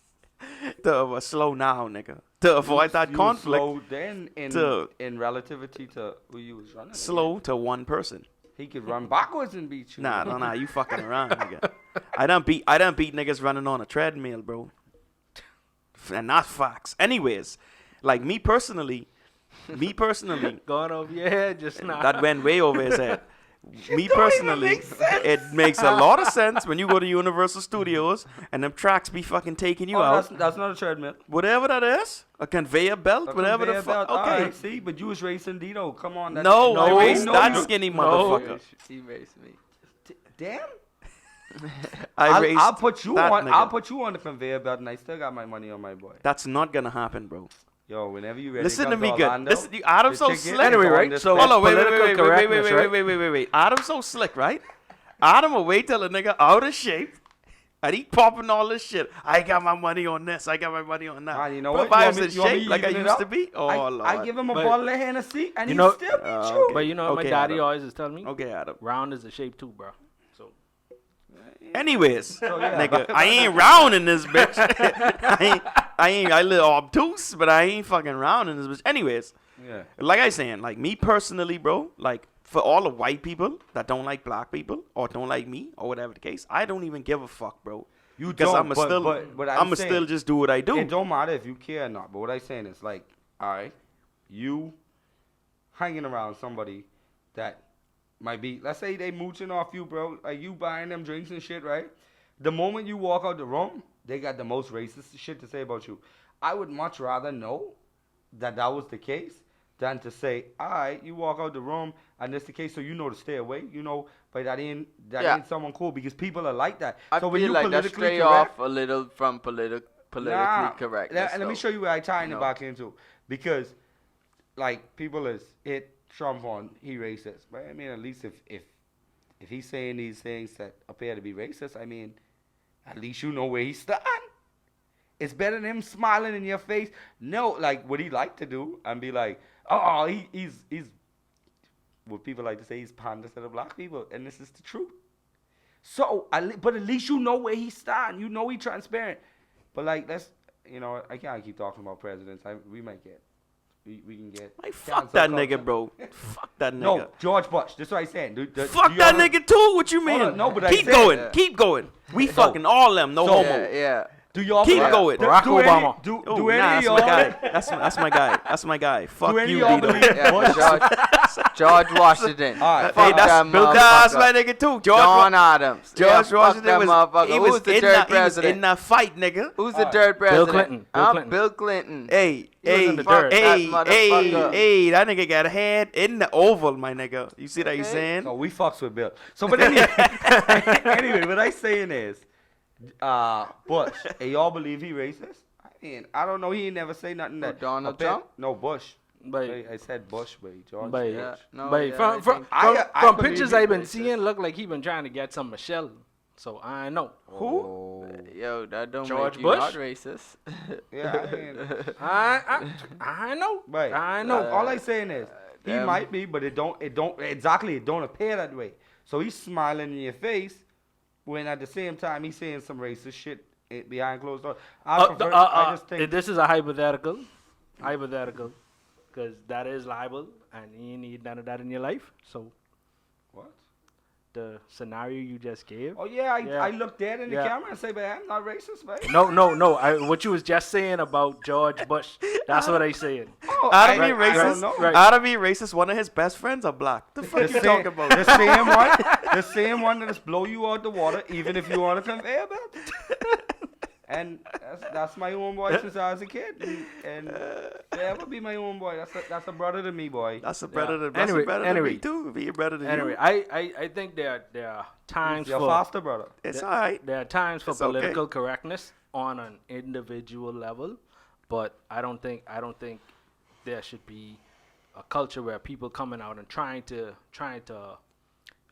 Slow now, nigga. To avoid that You conflict, slow then to- in relativity to who you was running. slow to one person. against. He could run backwards and beat you. Nah, you fucking around, nigga. I done beat niggas running on a treadmill, bro. And not facts. Anyways, like me personally, going over your head just now. that went way over his head. Me personally, it makes a lot of sense when you go to Universal Studios and them tracks be fucking taking you out. That's not a treadmill. Whatever that is, a conveyor belt, A whatever the conveyor fuck. belt. Okay. All right, see, but you was racing Dito. Come on. No, I race know that you- skinny No, motherfucker. he raced me. Damn. I'll put you that on. nigga. I'll put you on the conveyor belt, and I still got my money on my boy. That's not gonna happen, bro. Yo, whenever you ready, Listen to come me good. Orlando, Listen, Adam's the so ticket slick. is Anyway, on right? this So- thing. Hold on, wait, Political correctness, right? wait. Adam's so slick, right? Adam will wait till a nigga out of shape, and he popping all this shit. I got my money on this. I got my money on that. Man, you know But what? if I You was want in me- you want me shape like I even it used up? to be, oh Lord. I give him a But- bottle of Hennessy, and You he know- still beat okay. you. But you know what Okay, my daddy Adam. always is telling me? Okay, Adam. Round is the shape too, bro. So Anyways, yeah. nigga, I ain't round in this bitch. I little obtuse, but I ain't fucking round in this bitch. Anyways, Yeah. like I saying, like me personally, bro, like for all the white people that don't like black people or don't like me or whatever the case, I don't even give a fuck, bro. You Because don't, I'ma but- still, but I'm I'ma saying- still just do what I do. It don't matter if you care or not. But what I'm saying is like, all right, you hanging around somebody that might be, let's say they mooching off you, bro. Like you buying them drinks and shit, right? The moment you walk out the room, they got the most racist shit to say about you. I would much rather know that that was the case than to say, all right, you walk out the room and that's the case, so you know to stay away. You know, but that ain't someone cool because people are like that. I so when feel you like that's politically stray correct, off a little from politically correct. let me show you where I tie it No. back into. Because, like, people is hit Trump on he racist. But I mean, at least if he's saying these things that appear to be racist, I mean, at least you know where he stand. It's better than him smiling in your face. No, like what he like to do and be like, oh, he's what people like to say, he's panders to the black people, and this is the truth. So, but at least you know where he stand. You know he transparent. But like, let's, you know, I can't keep talking about presidents. We might get, we can get. Like, fuck cancel that culture. nigga, bro. Fuck that nigga. No, George Bush. That's what I'm saying. Fuck that nigga too. What you mean? Hold on, no, but I keep said- going. Yeah. Keep going. We fucking all them. No homo. Yeah. Do y'all Keep believe- going. Do, Barack do any- Obama. do, Oh, do any nah, of that's y'all? my guy. That's my guy. That's my guy. Fuck Do any you, of y'all Vito. believe Yeah, George Washington. All right. Fuck Hey, that's that that's my motherfucker. nigga too. John Adams. George Yeah, fuck Washington that was motherfucker. he was Who's the in third that, he was president? in that fight, nigga. Who's the third president? Clinton. Bill Clinton. Bill Clinton. Hey, He was hey, in the dirt. hey, That hey, motherfucker. hey, that nigga got a head in the oval, my nigga. You see that you Okay. saying? So we fucks with Bill. So, but anyway, anyway, what I saying is, Bush. Hey, y'all believe he racist? I mean, I don't know. He ain't never say nothing that. Donald Trump? No, Bush. But I said Bush, but George. But, Yeah, no, but yeah, from I from think- I believe pictures he's I've been racist. seeing, look like he been trying to get some Michelle. So I know. Who? Yo, that don't George make you Bush? not racist. Yeah, I mean, I know. right. I know. All I saying is, he Them- might be, but it don't exactly. It don't appear that way. So he's smiling in your face, when at the same time he's saying some racist shit behind closed doors. I just think. This is a hypothetical, because that is liable, and you need none of that in your life. So What? the scenario you just gave. Oh yeah, Yeah. I look dead in the Yeah. camera and say, "But I'm not racist, man." No. What you was just saying about George Bush, that's what I saying. Oh, Out of I be don't racist, know. Right. out of be racist, one of his best friends are black. The fuck The you same, talking about? the same one that just blow you out the water, even if you on a conveyor belt. And that's my own boy since I was a kid, and forever be my own boy. That's a brother to me, boy. That's a brother to Anyway, to anyway. me too. Be a brother to Anyway, you. I think there are times Your for foster brother. It's all right. there are times for It's okay. political correctness on an individual level, but I don't think there should be a culture where people coming out and trying to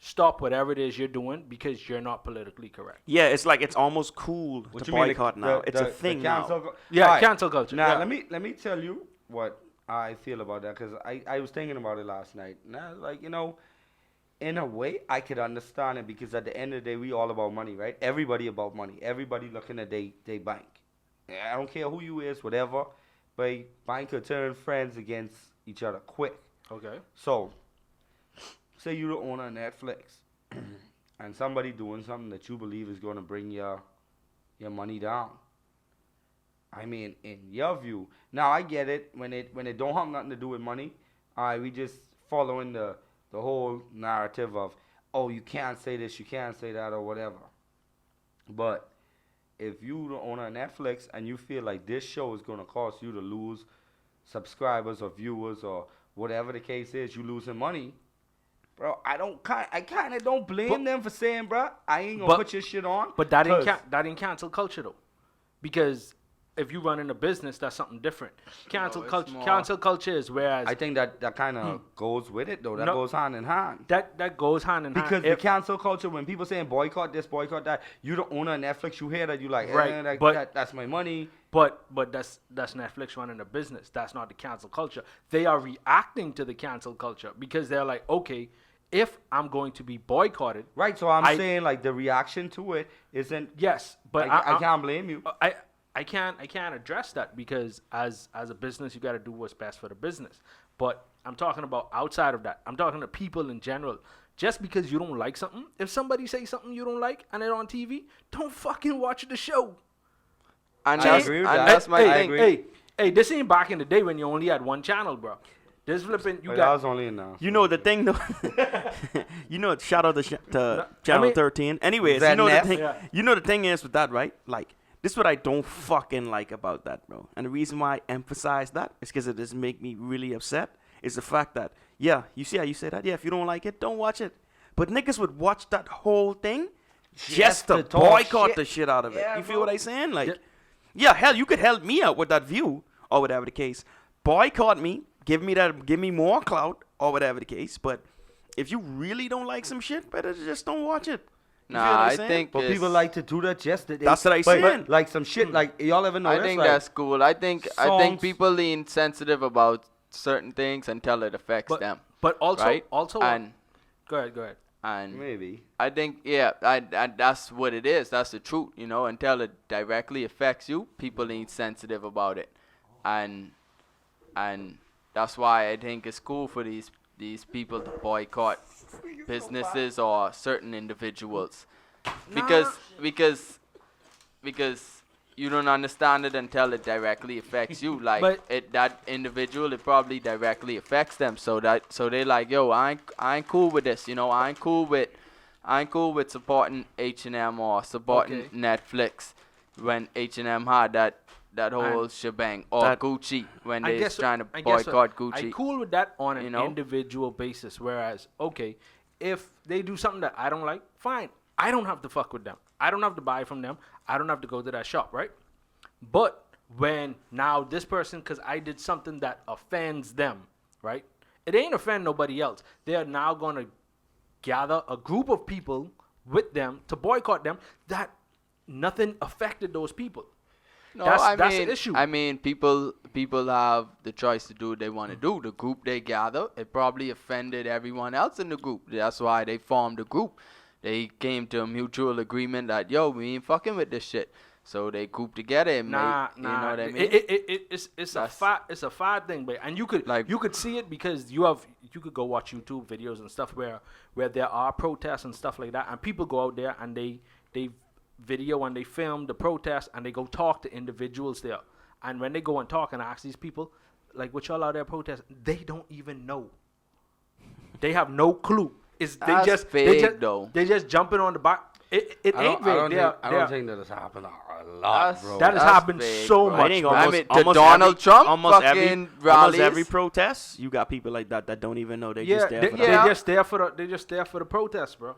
stop whatever it is you're doing because you're not politically correct. Yeah, it's like it's almost cool What to you mean, boycott now. It's a thing now. Yeah, Alright, cancel culture. Now yeah. let me tell you what I feel about that, because I was thinking about it last night. Now, like, you know, in a way I could understand it, because at the end of the day we all about money, right? Everybody about money. Everybody looking at they bank. I don't care who you is, whatever, but bank could turn friends against each other quick. Okay. So, say you the owner of Netflix, and somebody doing something that you believe is going to bring your money down. I mean, in your view, now I get it when it don't have nothing to do with money. We just following the whole narrative of, oh, you can't say this, you can't say that, or whatever. But if you the owner of Netflix and you feel like this show is going to cause you to lose subscribers or viewers or whatever the case is, you losing money, Bro, I kind of don't blame them for saying, bro, I ain't gonna But- put your shit on. But that ain't 'cause- that ain't cancel culture though, because if you run in a business, that's something different. Cancel it's culture. more- Cancel culture is whereas I think that kind of goes with it, though. That No. goes hand in hand. that goes hand in hand. Because the If- cancel culture, when people saying boycott this, boycott that, you the owner of Netflix, you hear that, you like, Right, but- that's my money. But that's Netflix running a business. That's not the cancel culture. They are reacting to the cancel culture because they're like, okay, if I'm going to be boycotted, Right, so I'm I- saying, like, the reaction to it isn't, yes, but I can't blame you. I can't address that because as a business you got to do what's best for the business. But I'm talking about outside of that. I'm talking to people in general. Just because you don't like something, if somebody say something you don't like and they're on TV, don't fucking watch the show. And I that's, agree with and that. that's my I thing. agree. Hey, this ain't back in the day when you only had one channel, bro. This flipping you But got that was only enough. You know the thing though. You know, shout out to Channel mean- 13. Anyways, That you know the Neff? thing. Yeah. You know the thing is with that, right? Like, this is what I don't fucking like about that, bro. And the reason why I emphasize that is because it does make me really upset. Is the fact that, yeah, you see how you say that? Yeah, if you don't like it, don't watch it. But niggas would watch that whole thing just to to talk boycott shit. the shit out of it. Yeah, You feel bro. what I'm saying? Like, Yeah. yeah, hell, you could help me out with that view or whatever the case. Boycott me, give me more clout or whatever the case. But if you really don't like some shit, better just don't watch it. You feel Nah, what I'm I saying? think But it's- people like to do that just to That's what I but saying. like some shit, like, y'all ever notice? I think like, that's cool. I think songs- people lean sensitive about certain things until it affects them. but also right? also and go ahead. and maybe. I think I that's what it is. That's the truth, until it directly affects you, people ain't sensitive about it. And that's why I think it's cool for these people to boycott businesses or certain individuals. Because you don't understand it until it directly affects you. Like But- that individual, it probably directly affects them. So they like, yo, I ain't cool with this. I ain't cool with supporting H&M or supporting Okay. Netflix when H&M had that whole And shebang, or that- Gucci when I they guess trying to I guess boycott I'm Gucci. cool with that on an You know? individual basis. Whereas, okay, if they do something that I don't like, fine. I don't have to fuck with them. I don't have to buy from them. I don't have to go to that shop, right? But when now this person, because I did something that offends them, right? It ain't offend nobody else. They are now going to gather a group of people with them to boycott them that nothing affected those people. No, That's I the mean, issue. I mean, people have the choice to do what they want to do. The group they gather, it probably offended everyone else in the group. That's why they formed a group. They came to a mutual agreement that, yo, we ain't fucking with this shit. So they grouped together and Nah. you know what I mean? It's That's- a fad thing, but and you could see it because you could go watch YouTube videos and stuff where there are protests and stuff like that, and people go out there and they video and they film the protest and they go talk to individuals there, and when they go and talk and ask these people like what y'all out there protesting, they don't even know. They have no clue. That's fake, though. They just jumping on the back. It ain't vague. I don't think that has happened a lot, That's- bro. That has That's happened fake, so bro. much. I think bro. I almost, mean, to almost Donald every, Trump almost fucking every, rallies. almost every protest, you got people like that don't even know they're Yeah, just there for yeah. that. they're just there for the protest, bro.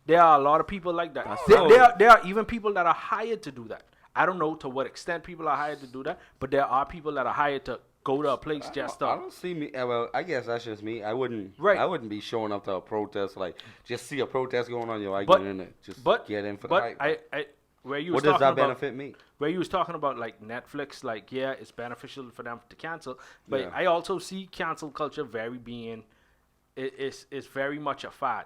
There are a lot of people like that. That's There are even people that are hired to do that. I don't know to what extent people are hired to do that, but there are people that are hired to go to a place just I to. don't see me. Well, I guess that's just me. I wouldn't. Right. I wouldn't be showing up to a protest like just see a protest going on. Yo, I But get in it. Just but get in for the but hype. I where you What was does talking that about benefit me? where you was talking about like Netflix, like yeah, it's beneficial for them to cancel, but Yeah. I also see cancel culture it's very much a fad,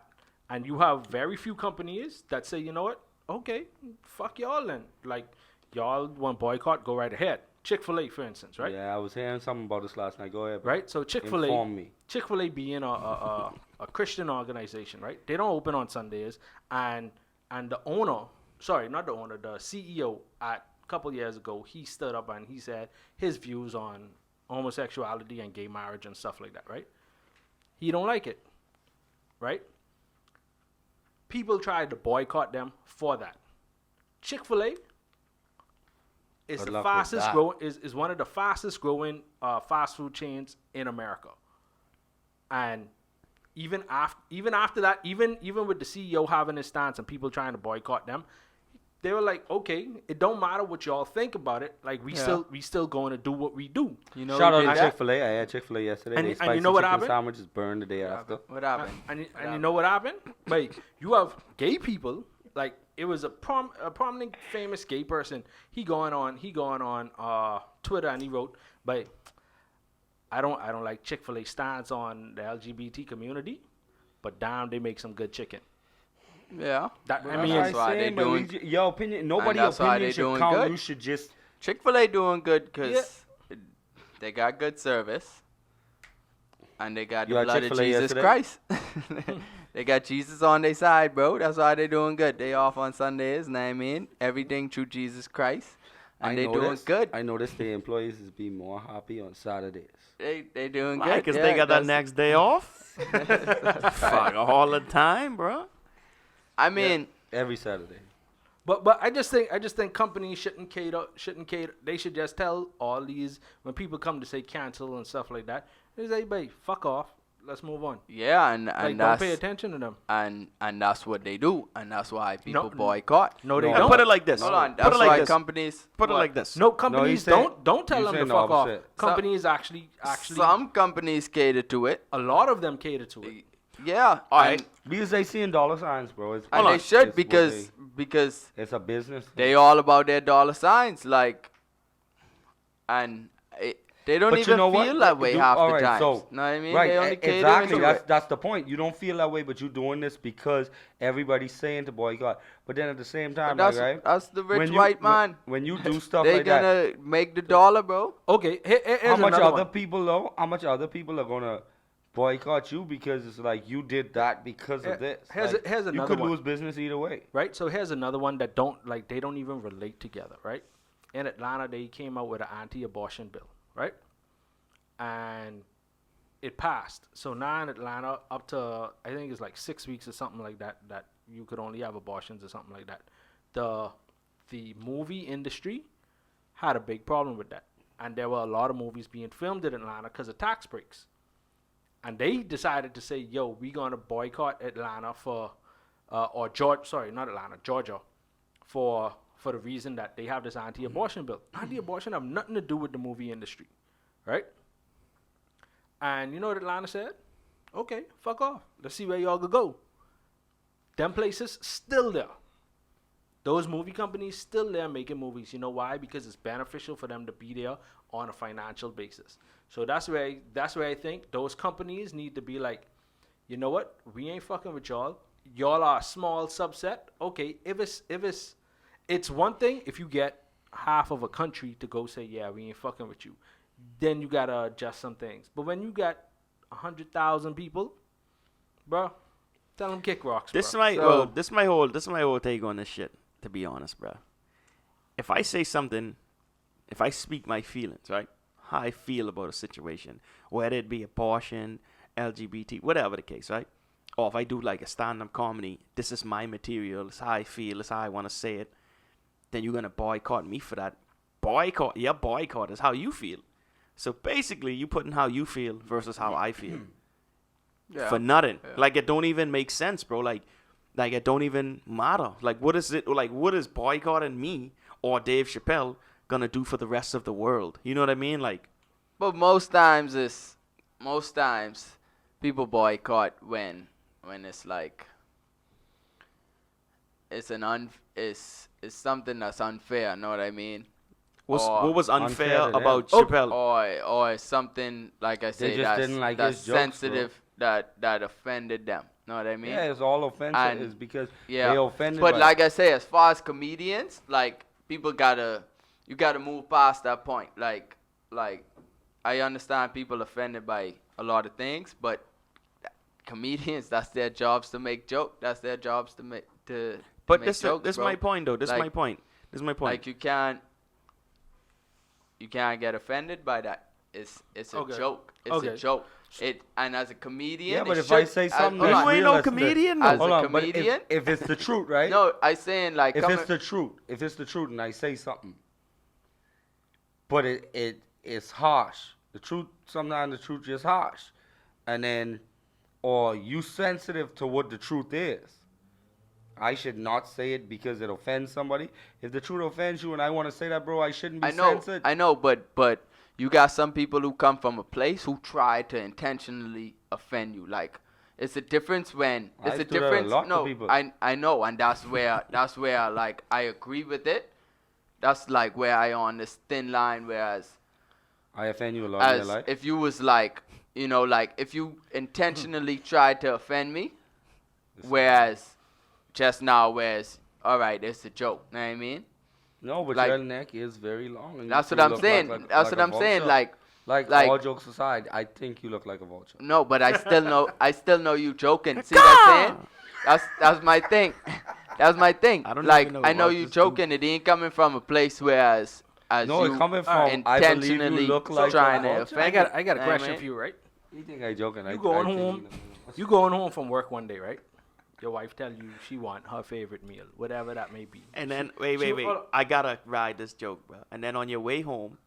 and you have very few companies that say, you know what, okay, fuck y'all then, like y'all want boycott, go right ahead. Chick-fil-A, for instance, right? Yeah, I was hearing something about this last night. Go ahead. Bro. Right. So Inform me. Chick-fil-A being a Christian organization, right? They don't open on Sundays, and the owner, sorry, not the owner, the CEO a couple years ago, he stood up and he said his views on homosexuality and gay marriage and stuff like that, right? He don't like it, right? People tried to boycott them for that. Chick-fil-A is Good the luck with fastest that. growing is one of the fastest growing fast food chains in America. And even after that, even with the CEO having his stance and people trying to boycott them, they were like, okay, it don't matter what y'all think about it. Like we still going to do what we do. You know, Shout who out did to that? Chick-fil-A. I had Chick-fil-A yesterday. And They you spicy know what chicken happened? sandwiches burned the day after. What happened? And you know what happened? Like you have gay people. Like it was a prominent, famous gay person. He going on Twitter and he wrote, "But I don't like Chick-fil-A stance on the LGBT community, but damn, they make some good chicken." Yeah. That But I mean, that's why they doing. your opinion. Nobody that's why opinion they should doing count. good. You should just. Chick-fil-A doing good because they got good service. And they got You the had blood of Chick-fil-A Jesus yesterday? Christ. They got Jesus on their side, bro. That's why they doing good. They off on Sundays, know what I mean? Everything through Jesus Christ. And they doing good. I noticed the employees is be more happy on Saturdays. They doing Why? good. Because yeah, they got that that's- next day off. Fuck all the time, bro. I mean, Every Saturday. but I just think companies shouldn't cater. They should just tell all these when people come to say cancel and stuff like that. They say, "Hey, fuck off. Let's move on." yeah, and Like, don't that's pay attention to them. and that's what they do, and that's why people No, boycott. No, they No. And don't. put it like this. Hold on, Put that's it like why this. companies Put it what? like this. No, companies saying- don't tell you them to saying the fuck off. opposite. Companies actually, Some companies cater to it. a lot of them cater to it. Yeah, All right. Because they seeing dollar signs, bro. It's, and Hold they on. should it's what because it's a business. they all about their dollar signs, like, and they don't But even you know feel what? that way half All the right, time. so- know what I mean? Right, They only cater exactly. into That's it. that's the point. You don't feel that way, but you're doing this because everybody's saying to boycott. But then at the same time, But like, right? that's the rich when you- white man. When you do stuff They like that, gonna make the dollar, bro. Okay, here's how much another other one. people though? How much other people are gonna boycott you because it's like you did that because of this? Here's Like, here's you another could one. lose business either way. Right? So here's another one that they don't even relate together, right? In Atlanta, they came out with an anti-abortion bill, right? And it passed. So now in Atlanta, up to I think it's like 6 weeks or something like that, that you could only have abortions or something like that. The movie industry had a big problem with that, and there were a lot of movies being filmed in Atlanta because of tax breaks. And they decided to say, "Yo, we gonna boycott Atlanta for, or Georgia, sorry, not Atlanta, Georgia, for the reason that they have this anti-abortion bill. Anti-abortion have nothing to do with the movie industry, right?" And you know what Atlanta said? Okay, fuck off. Let's see where y'all could go. Them places still there. Those movie companies still there making movies. You know why? Because it's beneficial for them to be there on a financial basis. So that's where I think those companies need to be like, you know what? We ain't fucking with y'all. Y'all are a small subset. Okay, if it's one thing if you get half of a country to go say, yeah, we ain't fucking with you, then you gotta adjust some things. But when you got 100,000 people, bro, tell them kick rocks. This So- is my whole take on this shit. To be honest, bro. If I say something, if I speak my feelings, right? How I feel about a situation, whether it be abortion, LGBT, whatever the case, right? Or if I do like a stand-up comedy, this is my material, it's how I feel, it's how I want to say it, then you're gonna boycott me for that. Boycott is how you feel. So basically, you putting how you feel versus how I feel. Yeah. For nothing. Yeah. Like, it don't even make sense, bro. Like it don't even matter. Like, what is it? Like, what is boycotting me or Dave Chappelle gonna do for the rest of the world? You know what I mean? Like, But most times people boycott when it's like it's something that's unfair. Know what I mean? what was unfair unfair to them. about Chappelle? Or something like I say just that's, didn't like that's his jokes, sensitive that offended them. Know what I mean? Yeah, it's all offensive. And- It's because Yeah. they offended. But by- like I say, as far as comedians, like people you gotta move past that point. Like I understand people offended by a lot of things, but comedians, that's their jobs to make jokes. That's their jobs to make But make this jokes, is bro. my point, though. This is Like- my point. Like you can't get offended by that. It's a Okay. joke. It's Okay. a joke. And as a comedian, yeah, but it if I should- say as- something, hold that's on. You ain't no real, that's the- comedian, As though. Hold a on, but comedian- if it's the truth, right? No, I saying like if coming- it's the truth, and I say something, but it's harsh. The truth, sometimes the truth is harsh, and then or you sensitive to what the truth is. I should not say it because it offends somebody. If the truth offends you and I want to say that, bro, I shouldn't be censored. I know, but you got some people who come from a place who try to intentionally offend you. Like, it's a difference when I it's a do that a difference. lot to No, people. I know, and that's where like I agree with it. That's like where I on this thin line. Whereas, I offend you a lot in your as life. if you was like, like if you intentionally tried to offend me, whereas all right, it's a joke. Know what I mean? No, but like- your neck is very long. And That's you what I'm look saying. That's like what a I'm saying. vulture. Like all jokes aside, I think you look like a vulture. no, but I still know you joking. See what I'm saying? That's my thing. That's my thing. I don't Like even know I know what you this joking. It ain't coming from a place where as No, you it's coming from I believe you intentionally look like a trying to vulture. offend. I got a me. question for you, right? You think I joking? You going home? You going home from work one day, right? Your wife tell you she want her favorite meal, whatever that may be. And then wait. hold on. I gotta ride this joke, bro. And then on your way home,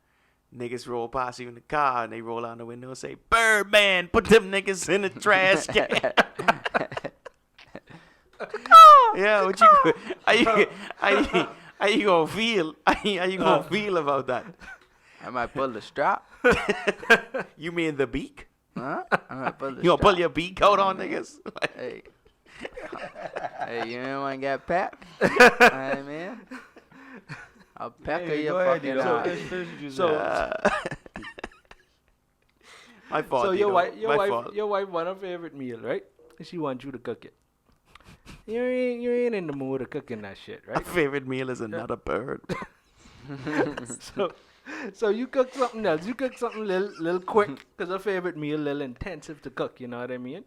niggas roll past you in the car and they roll out the window and say, "Birdman, put them niggas in the trash can." Yeah, what you? How you gonna feel? How you gonna feel about that? I might pull the strap. You mean the beak? Huh? I might pull the You gonna pull strap. your beak out on niggas? Hey. Hey, you don't want to get packed? Hey, man. I'll pecker your fucking eye. My fault. So your Dino. wife want her favorite meal, right? And she wants you to cook it. You ain't in the mood of cooking that shit, My right? favorite meal is another bird. So you cook something else. You cook something little quick because her favorite meal little intensive to cook. You know what I mean?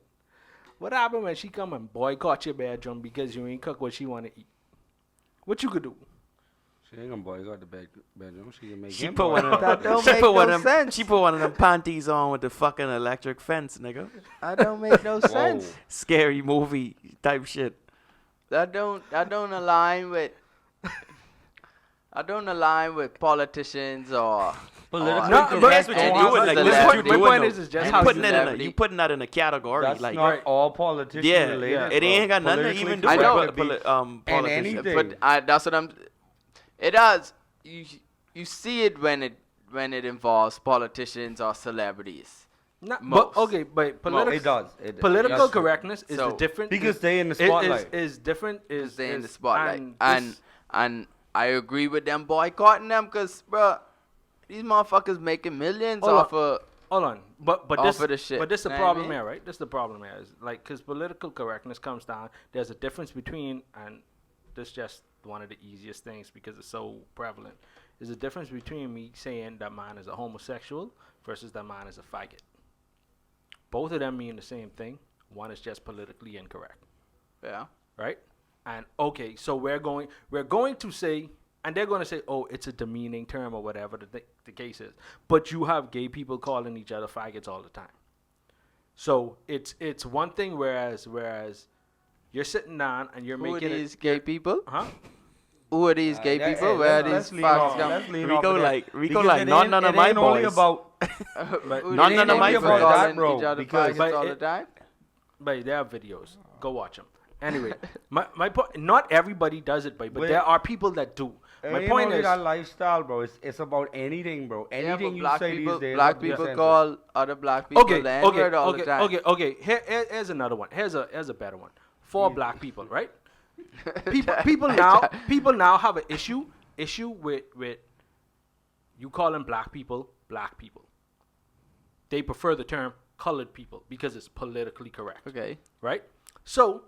What happen when she come and boycott your bedroom because you ain't cook what she want to eat? What you could do? She ain't gonna boycott the bedroom. She can make She him put one boycott. of them. That don't She make put one no of them. sense. She put one of them panties on with the fucking electric fence, nigga. That don't make no sense. Scary movie type shit. That don't align with politicians or Political No, but that's what and you doing. it's Like the this is left what you wing. doing. My point though. is just You how putting you it in a celebrity. you putting that in a category. That's like not all politician yeah, related. it ain't bro. got nothing to even do I with know. politicians. anything. But that's what I'm. It does. You see it when it involves politicians or celebrities. But Most. okay, but It does. political that's true. correctness is So, the different Because they in the is- spotlight. is different. Is Stay in is- the spotlight, this- and I agree with them boycotting them because, bro, these motherfuckers making millions Hold off of. hold on, but Off this of the shit, but this the know what I problem mean? here, right? This the problem here is like because political correctness comes down. There's a difference between, and this just one of the easiest things because it's so prevalent. There's a difference between me saying that man is a homosexual versus that man is a faggot. Both of them mean the same thing. One is just politically incorrect, Yeah. right? And okay, so we're going to say, and they're going to say, oh, it's a demeaning term or whatever the case is. But you have gay people calling each other faggots all the time. So it's one thing, whereas you're sitting down and you're Who are making these gay people? huh? Who are these gay That- people? hey, Where are let's these lean off- fucks coming? let's lean Rico off of that. like- Rico Because like, it not ain't- none of it my ain't only boys. about But None It of ain't my only friends. calling That, bro, each other because- faggots all But the time. But there are videos. Go watch them. Anyway, my point. Not everybody does it, but But- there are people that do. It My ain't point only is, that lifestyle, bro. It's about anything, bro. Yeah, Anything but you black say people, these days. black will be people censored. call other black people okay, the okay, N-word all okay, the time. okay. Here's another one. Here's a better one. For black people, right? People now have an issue with you calling black people. They prefer the term colored people because it's politically correct, Okay. right? So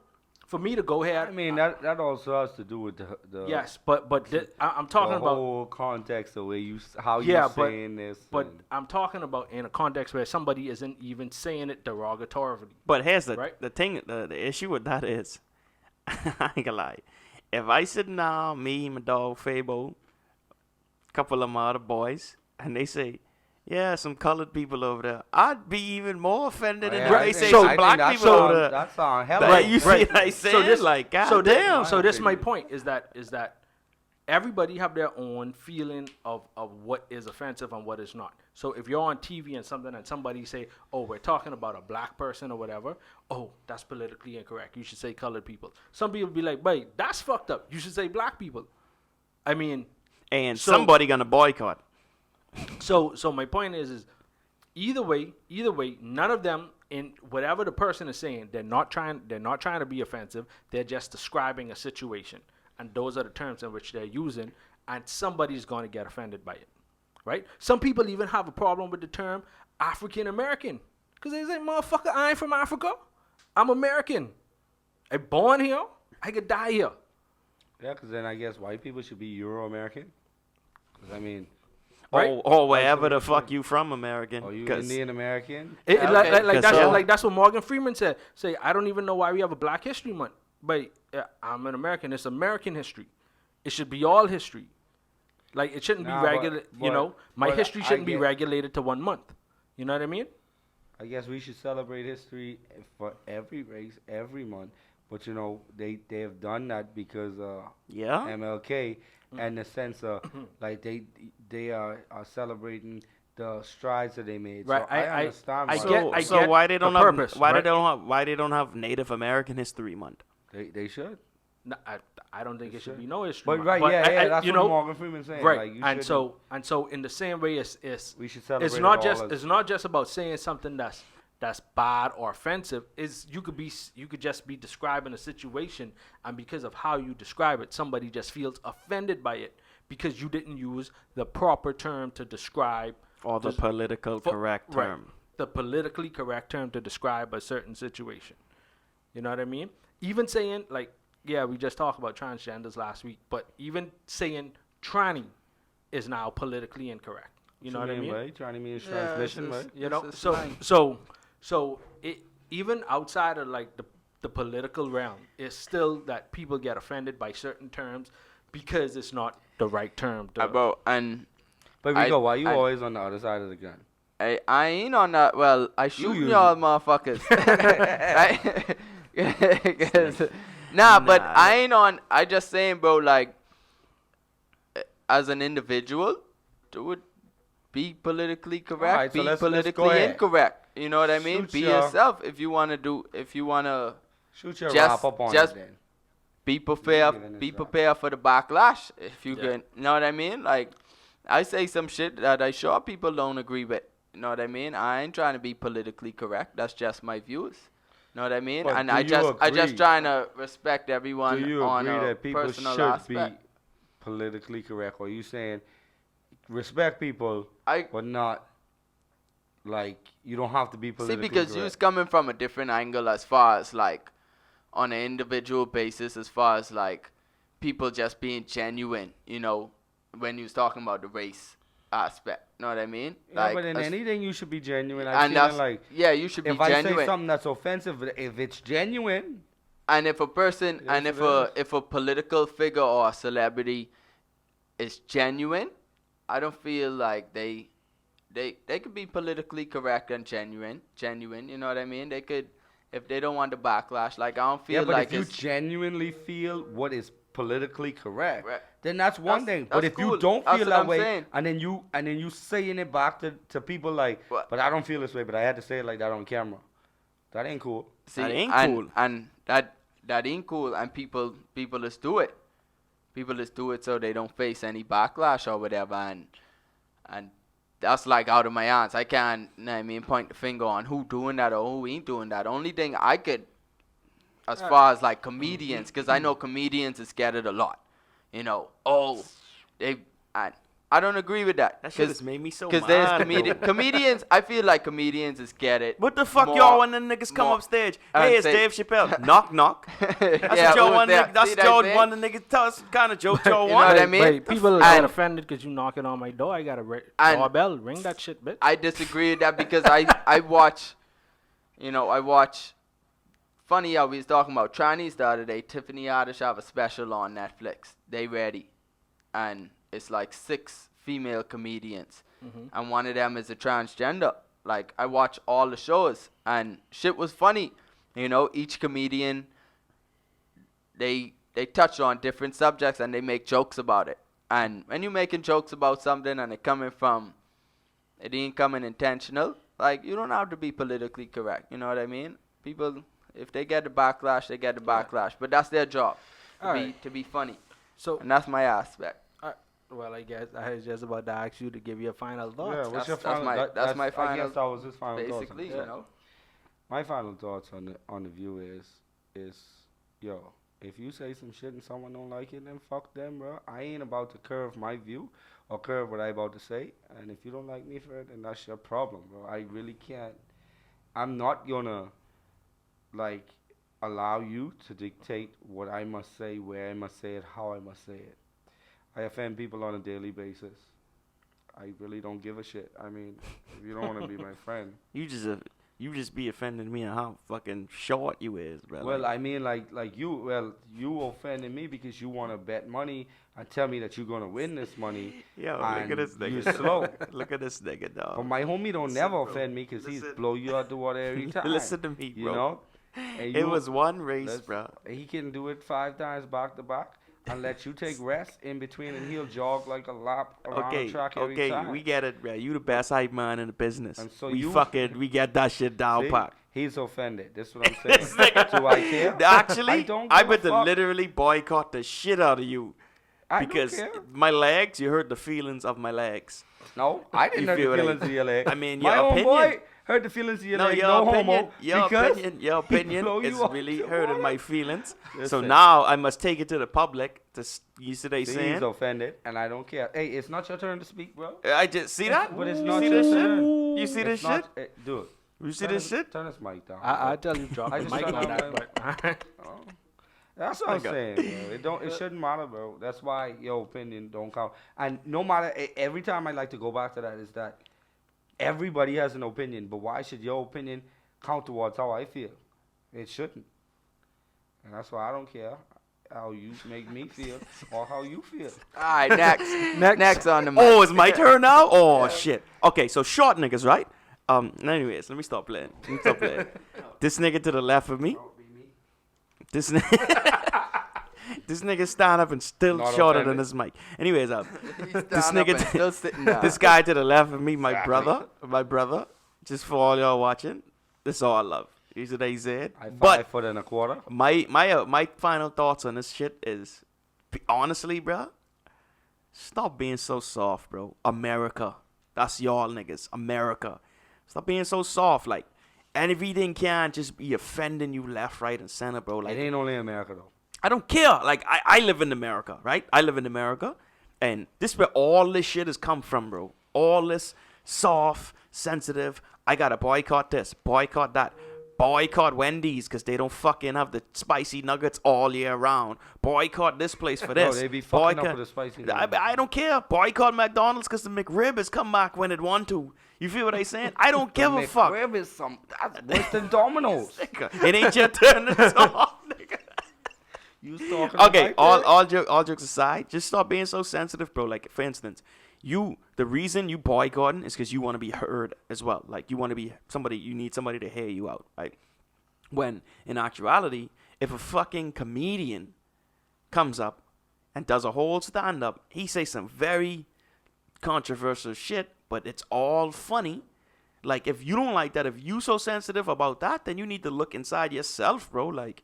for me to go ahead, I mean, that also has to do with the yes, but I'm talking the about. whole context, the way how Yeah, you but- saying this. But and- I'm talking about in a context where somebody isn't even saying it derogatorily. But here's the Right. the thing. The issue with that is, I ain't gonna lie. If I sit down, me, my dog Fabo, couple of my other boys, and they say, "Yeah, some colored people over there," I'd be even more offended than Yeah, if I they think- say so I some think black that people over sound- there. That sound hella. Right, you see Right. what I So saying? this, like, so goddamn. so this is my point. Is that everybody have their own feeling of what is offensive and what is not. So if you're on TV and somebody say, oh, we're talking about a black person or whatever, oh, that's politically incorrect. You should say colored people. Some people be like, wait, that's fucked up. You should say black people. I mean, And somebody gonna boycott. so my point is either way, none of them, in whatever the person is saying, they're not trying to be offensive. They're just describing a situation, and those are the terms in which they're using, and somebody's going to get offended by it, right? Some people even have a problem with the term African American because they say, "Motherfucker, I ain't from Africa. I'm American. I'm born here. I could die here." Yeah, because then I guess white people should be Euro-American. Because, I mean... Right? Or wherever the fuck you from, American. Are you 'Cause Indian American? That's what Morgan Freeman said. Say, I don't even know why we have a Black History Month, but I'm an American. It's American history. It should be all history. Like it shouldn't be regulated. You know, my history shouldn't be regulated to 1 month. You know what I mean? I guess we should celebrate history for every race, every month. But you know, they have done that because MLK, and the sense of like they are celebrating the strides that they made. Right. So I understand. So why they don't have purpose, why they don't have Native American History Month? They should. No, I don't think it should be no history. But month. right, But that's you what know, Morgan Freeman saying. right? Like, and so in the same way, we should celebrate. It's not just about saying something that's bad or offensive. Is you could just be describing a situation, and because of how you describe it, somebody just feels offended by it because you didn't use the proper term to describe Or the political correct term. Right, the politically correct term to describe a certain situation. You know what I mean? Even saying like, yeah, we just talked about transgenders last week, but even saying tranny is now politically incorrect. You know what I mean? Right? Tranny means transmission, right? You know, so it even outside of like the political realm, it's still that people get offended by certain terms because it's not the right term. But Rico, why you always on the other side of the gun? I ain't on that. Well, I shoot y'all motherfuckers. But I ain't on. I just saying, bro. Like, as an individual, do it. Be politically correct. Right, so be let's politically incorrect. You know what I mean? Be yourself. If you wanna shoot your wrap up on it then. Be prepared. Be prepared for the backlash. If you can, you know what I mean? Like, I say some shit that I sure people don't agree with. You know what I mean? I ain't trying to be politically correct. That's just my views. You know what I mean? But and I just trying to respect everyone. Do you on agree a that people personal should aspect. be politically correct? Or are you saying respect people, but not like you don't have to be politically correct? See, because you're coming from a different angle as far as like on an individual basis, as far as like people just being genuine, you know, when you was talking about the race aspect. Know what I mean? Yeah, like, but in anything you should be genuine. You should be if genuine. I say something that's offensive, if it's genuine, and if a person, if a political figure or a celebrity is genuine, I don't feel like they could be politically correct and genuine. You know what I mean? They could, if they don't want the backlash. Like, I don't feel like if you genuinely feel what is politically correct, right, then that's one thing. But if cool. you don't That's feel what that I'm way, saying. and then you saying it back to people like, but I don't feel this way, but I had to say it like that on camera. That ain't cool. See, that ain't cool. And that ain't cool. And people just do it. People just do it so they don't face any backlash or whatever. And that's like out of my hands. I can't, point the finger on who doing that or who ain't doing that. Only thing I could, as far as like comedians, because I know comedians is scattered a lot. You know, I don't agree with that. That shit has made me so mad. Because there's comedians, I feel like comedians is scattered. What the fuck y'all when the niggas come up stage? Hey, it's Dave Chappelle. Knock, knock. That's what y'all want. That's y'all want the niggas tell us kind of joke y'all want. You know what I mean? Wait, people get offended because you knocking on my door. I got a doorbell. Ring that shit, bitch. I disagree with that because I watch, funny how we was talking about trannies the other day. Tiffany Haddish have a special on Netflix. They ready. And it's like 6 female comedians. Mm-hmm. And one of them is a transgender. Like, I watch all the shows. And shit was funny. You know, each comedian, they they touch on different subjects and they make jokes about it. And when you're making jokes about something and it ain't coming intentional, like, you don't have to be politically correct. You know what I mean? People, if they get the backlash, they get the backlash. But that's their job, to be funny. So, And that's my aspect. well, I guess I was just about to ask you to give your final Yeah, thoughts. what's your That's final? that's my I final. guess that was his final thoughts. Basically, on it. you know. My final thoughts on the view is yo, if you say some shit and someone don't like it, then fuck them, bro. I ain't about to curve my view or curve what I about to say. And if you don't like me for it, then that's your problem, bro. I really can't. I'm not gonna like allow you to dictate what I must say, where I must say it, how I must say it. I offend people on a daily basis. I really don't give a shit. I mean, if you don't want to be my friend. You just be offending me on how fucking short you is, bro. Well, I mean, you offended me because you want to bet money and tell me that you're gonna win this money. yo, and look at this nigga. you slow. Look at this nigga, dog. But my homie don't Listen, never bro. offend me because he's Listen. blow you out the water every time. Listen to me, bro. You know? And It you- was one race, let's- bro. He can do it 5 times back to back and let you take rest in between, and he'll jog like a lap around the track every time. We get it, bro. You the best hype man in the business. And so we you- we get that shit down See? pat. He's offended. That's what I'm saying. Do I care? Actually, I don't I give a bet to fuck. literally boycott the shit out of you I because don't care. my legs. You hurt the feelings of my legs. No, I didn't You hurt feel the what I- feelings of your leg. I mean, my your own opinion. boy hurt the feelings of your leg. your No opinion, homo. your because opinion, he blow you out really the hurting water. my feelings. So Listen. now I must take it to the public. You see they See, saying? he's offended, and I don't care. Hey, it's not your turn to speak, bro. I just see that. But it's You not see your this turn. shit? You see this It's not- shit? Dude. You see this shit? Turn this mic down. I tell you, drop I the just mic turned on on that, but Oh. That's what I'm Okay. saying, bro. It shouldn't matter, bro. That's why your opinion don't count. And no matter, every time I like to go back to that is that everybody has an opinion, but why should your opinion count towards how I feel? It shouldn't. And that's why I don't care how you make me feel or how you feel. All right, next. Next on the mic. Oh, it's my turn now? Oh, shit. Okay, so short niggas, right? Anyways, let me stop playing. This nigga to the left of me. This this nigga stand up and still Not shorter than offended. this mic. Anyways, He's this stand up nigga and still sitting down. this guy to the left of me, my Exactly. brother. Just for all y'all watching, this is all I love. He's what he said. I But 5 foot and a quarter. my final thoughts on this shit is, honestly, bro, stop being so soft, bro. America, that's y'all niggas. America, stop being so soft. Like, everything can't just be offending you left, right, and center, bro. It Like, ain't only America, though. I don't care. Like, I live in America, right? I live in America, and this is where all this shit has come from, bro. All this soft, sensitive. I gotta boycott this, boycott that. Boycott Wendy's because they don't fucking have the spicy nuggets all year round. Boycott this place for No, this. they be fucking up Boycott- with the spicy I, nuggets. I don't care. Boycott McDonald's because the McRib has come back when it want to. You feel what I saying? I don't give a fuck. McRib is that's worse than Domino's. It ain't your turn to talk, nigga. You talking Okay, like that? all jokes aside, just stop being so sensitive, bro. Like, for instance, the reason you boycotting is because you want to be heard as well. Like, you want to be you need somebody to hear you out, right? When, in actuality, if a fucking comedian comes up and does a whole stand-up, he says some very controversial shit, but it's all funny. Like, if you don't like that, if you so sensitive about that, then you need to look inside yourself, bro. Like,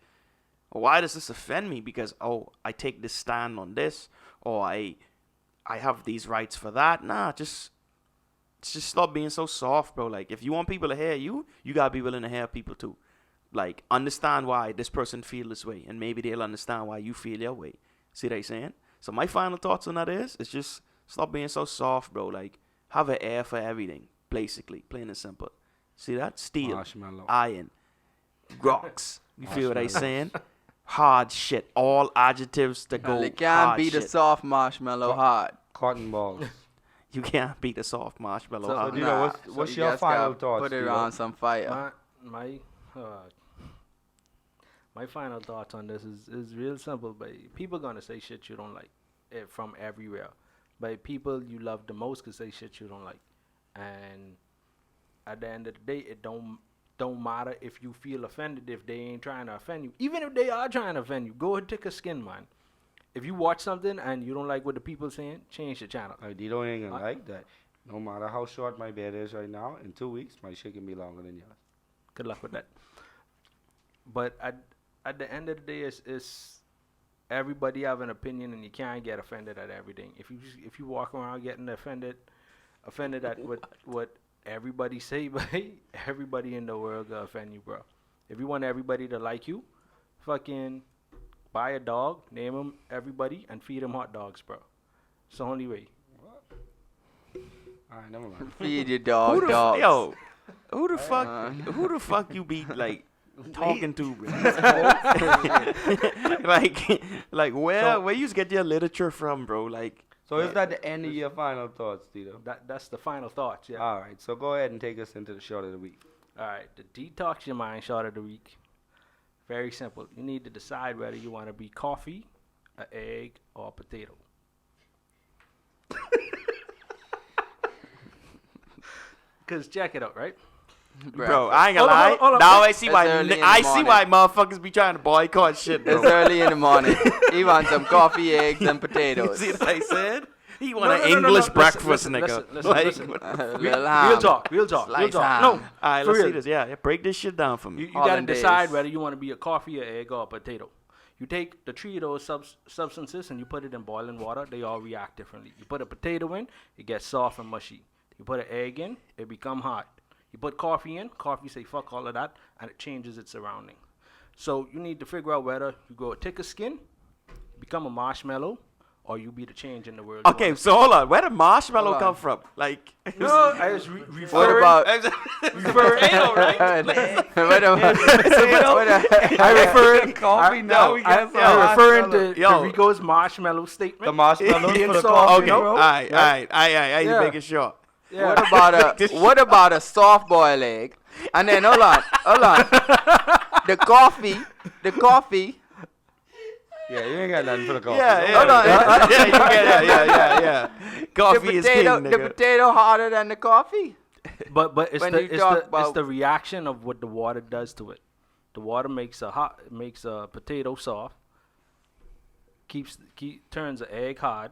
why does this offend me? Because, oh, I take this stand on this, or I have these rights for that. Nah, just stop being so soft, bro. Like, if you want people to hear you, you gotta be willing to hear people too. Like, understand why this person feel this way, and maybe they'll understand why you feel your way. See what I'm saying? So my final thoughts on that is just stop being so soft, bro. Like, have an air for everything, basically, plain and simple. See that? Steel, Marshmallow. iron, rocks. You feel what I'm Marshmallows. saying? Hard shit. All adjectives that go They can't hard beat a shit. soft marshmallow hard. Cotton balls. You can't beat a soft marshmallow. So, hard. you know, what's you your just final gotta thoughts, Put it Steve-O? on some fire. My final thoughts on this is real simple. But people gonna say shit you don't like from everywhere. But people you love the most can say shit you don't like. And at the end of the day, it don't don't matter if you feel offended if they ain't trying to offend you. Even if they are trying to offend you, go and take a skin, man. If you watch something and you don't like what the people saying, change the channel. You don't even like that. No matter how short my beard is right now, in 2 weeks, my shit can be longer than yours. Good luck with that. But at the end of the day, it's everybody have an opinion, and you can't get offended at everything. If you walk around getting offended at what everybody say, but everybody in the world gonna offend you, bro. If you want everybody to like you, fucking buy a dog, name him everybody, and feed him hot dogs, bro. It's the only way. Alright, never mind. Feed your dog dogs. Yo, who the fuck you be like talking to, bro? like where you get your literature from, bro? Like, So is that the end of your final thoughts, Tito? That's the final thoughts, yeah. Alright, so go ahead and take us into the short of the week. All right, the detox your mind shot of the week. Very simple. You need to decide whether you want to be coffee, an egg, or a potato. Cause check it out, right? bro, I ain't gonna Hold on, lie. hold on. Now I see It's why early in the I see morning. why motherfuckers be trying to boycott shit, bro. It's early in the morning. He wants some coffee, eggs, and potatoes. See what I said? He want No, an no, no, no, English no. breakfast, Listen, nigga. listen, listen. Little Real ham. talk, real Slice talk. ham. No, All right, for let's see real. this. Yeah, break this shit down for me. You gotta Hollandaise. decide whether you want to be a coffee, an egg, or a potato. You take the three of those substances and you put it in boiling water. They all react differently. You put a potato in, it gets soft and mushy. You put an egg in, it become hard. You put coffee in, coffee say fuck all of that, and it changes its surrounding. So you need to figure out whether you go take a skin, become a marshmallow, or you be the change in the world. you Okay, wanna so hold on. Where did marshmallow Hold come on. from? Like, see. No, I was What referring. about? potato, right? What about? I refer Coffee now, we got some I referring to Yo. Rico's marshmallow statement. The marshmallows Being for the soft, coffee, Okay, you know? all right. You Yeah. making sure. Yeah. What about a soft boiled egg? And then hold on. The coffee. Yeah, you ain't got nothing for the coffee. Yeah, Hold on. yeah. Coffee is king, The nigga. potato harder than the coffee. But it's When the you it's talk the it's about- the reaction of what the water does to it. The water makes a potato soft, turns the egg hard,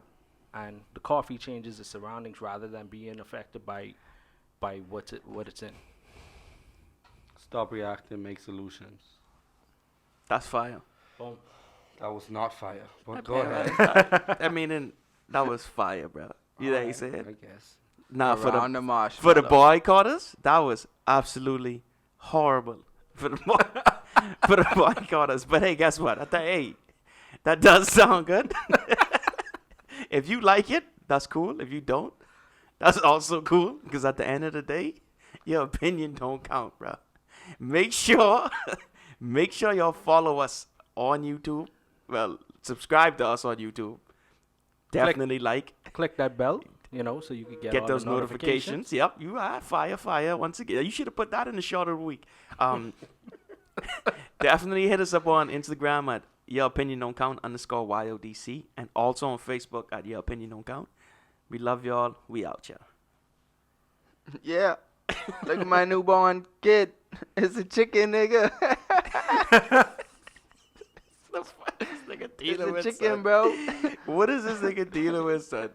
and the coffee changes the surroundings rather than being affected by what it's in. Stop reacting, make solutions. That's fire. Boom. That was not fire, but go ahead. I mean, that was fire, bro. You know what he I said? guess. Nah, for Around the the marshmallow. boycotters, that was absolutely horrible. For the boycotters. But hey, guess what? I thought, hey, that does sound good. If you like it, that's cool. If you don't, that's also cool. Because at the end of the day, your opinion don't count, bro. Make sure y'all follow us on YouTube. Well, subscribe to us on YouTube. Definitely Click that bell, so you can get all those the notifications. Yep, you are fire once again. You should have put that in the short of the week. Definitely hit us up on Instagram at Your Opinion Don't Count _YODC, and also on Facebook at Your Opinion Don't Count. We love y'all. We out, y'all. Yeah. Look at my newborn kid. It's a chicken, nigga. It's a chicken, bro. What is this nigga dealing with, son?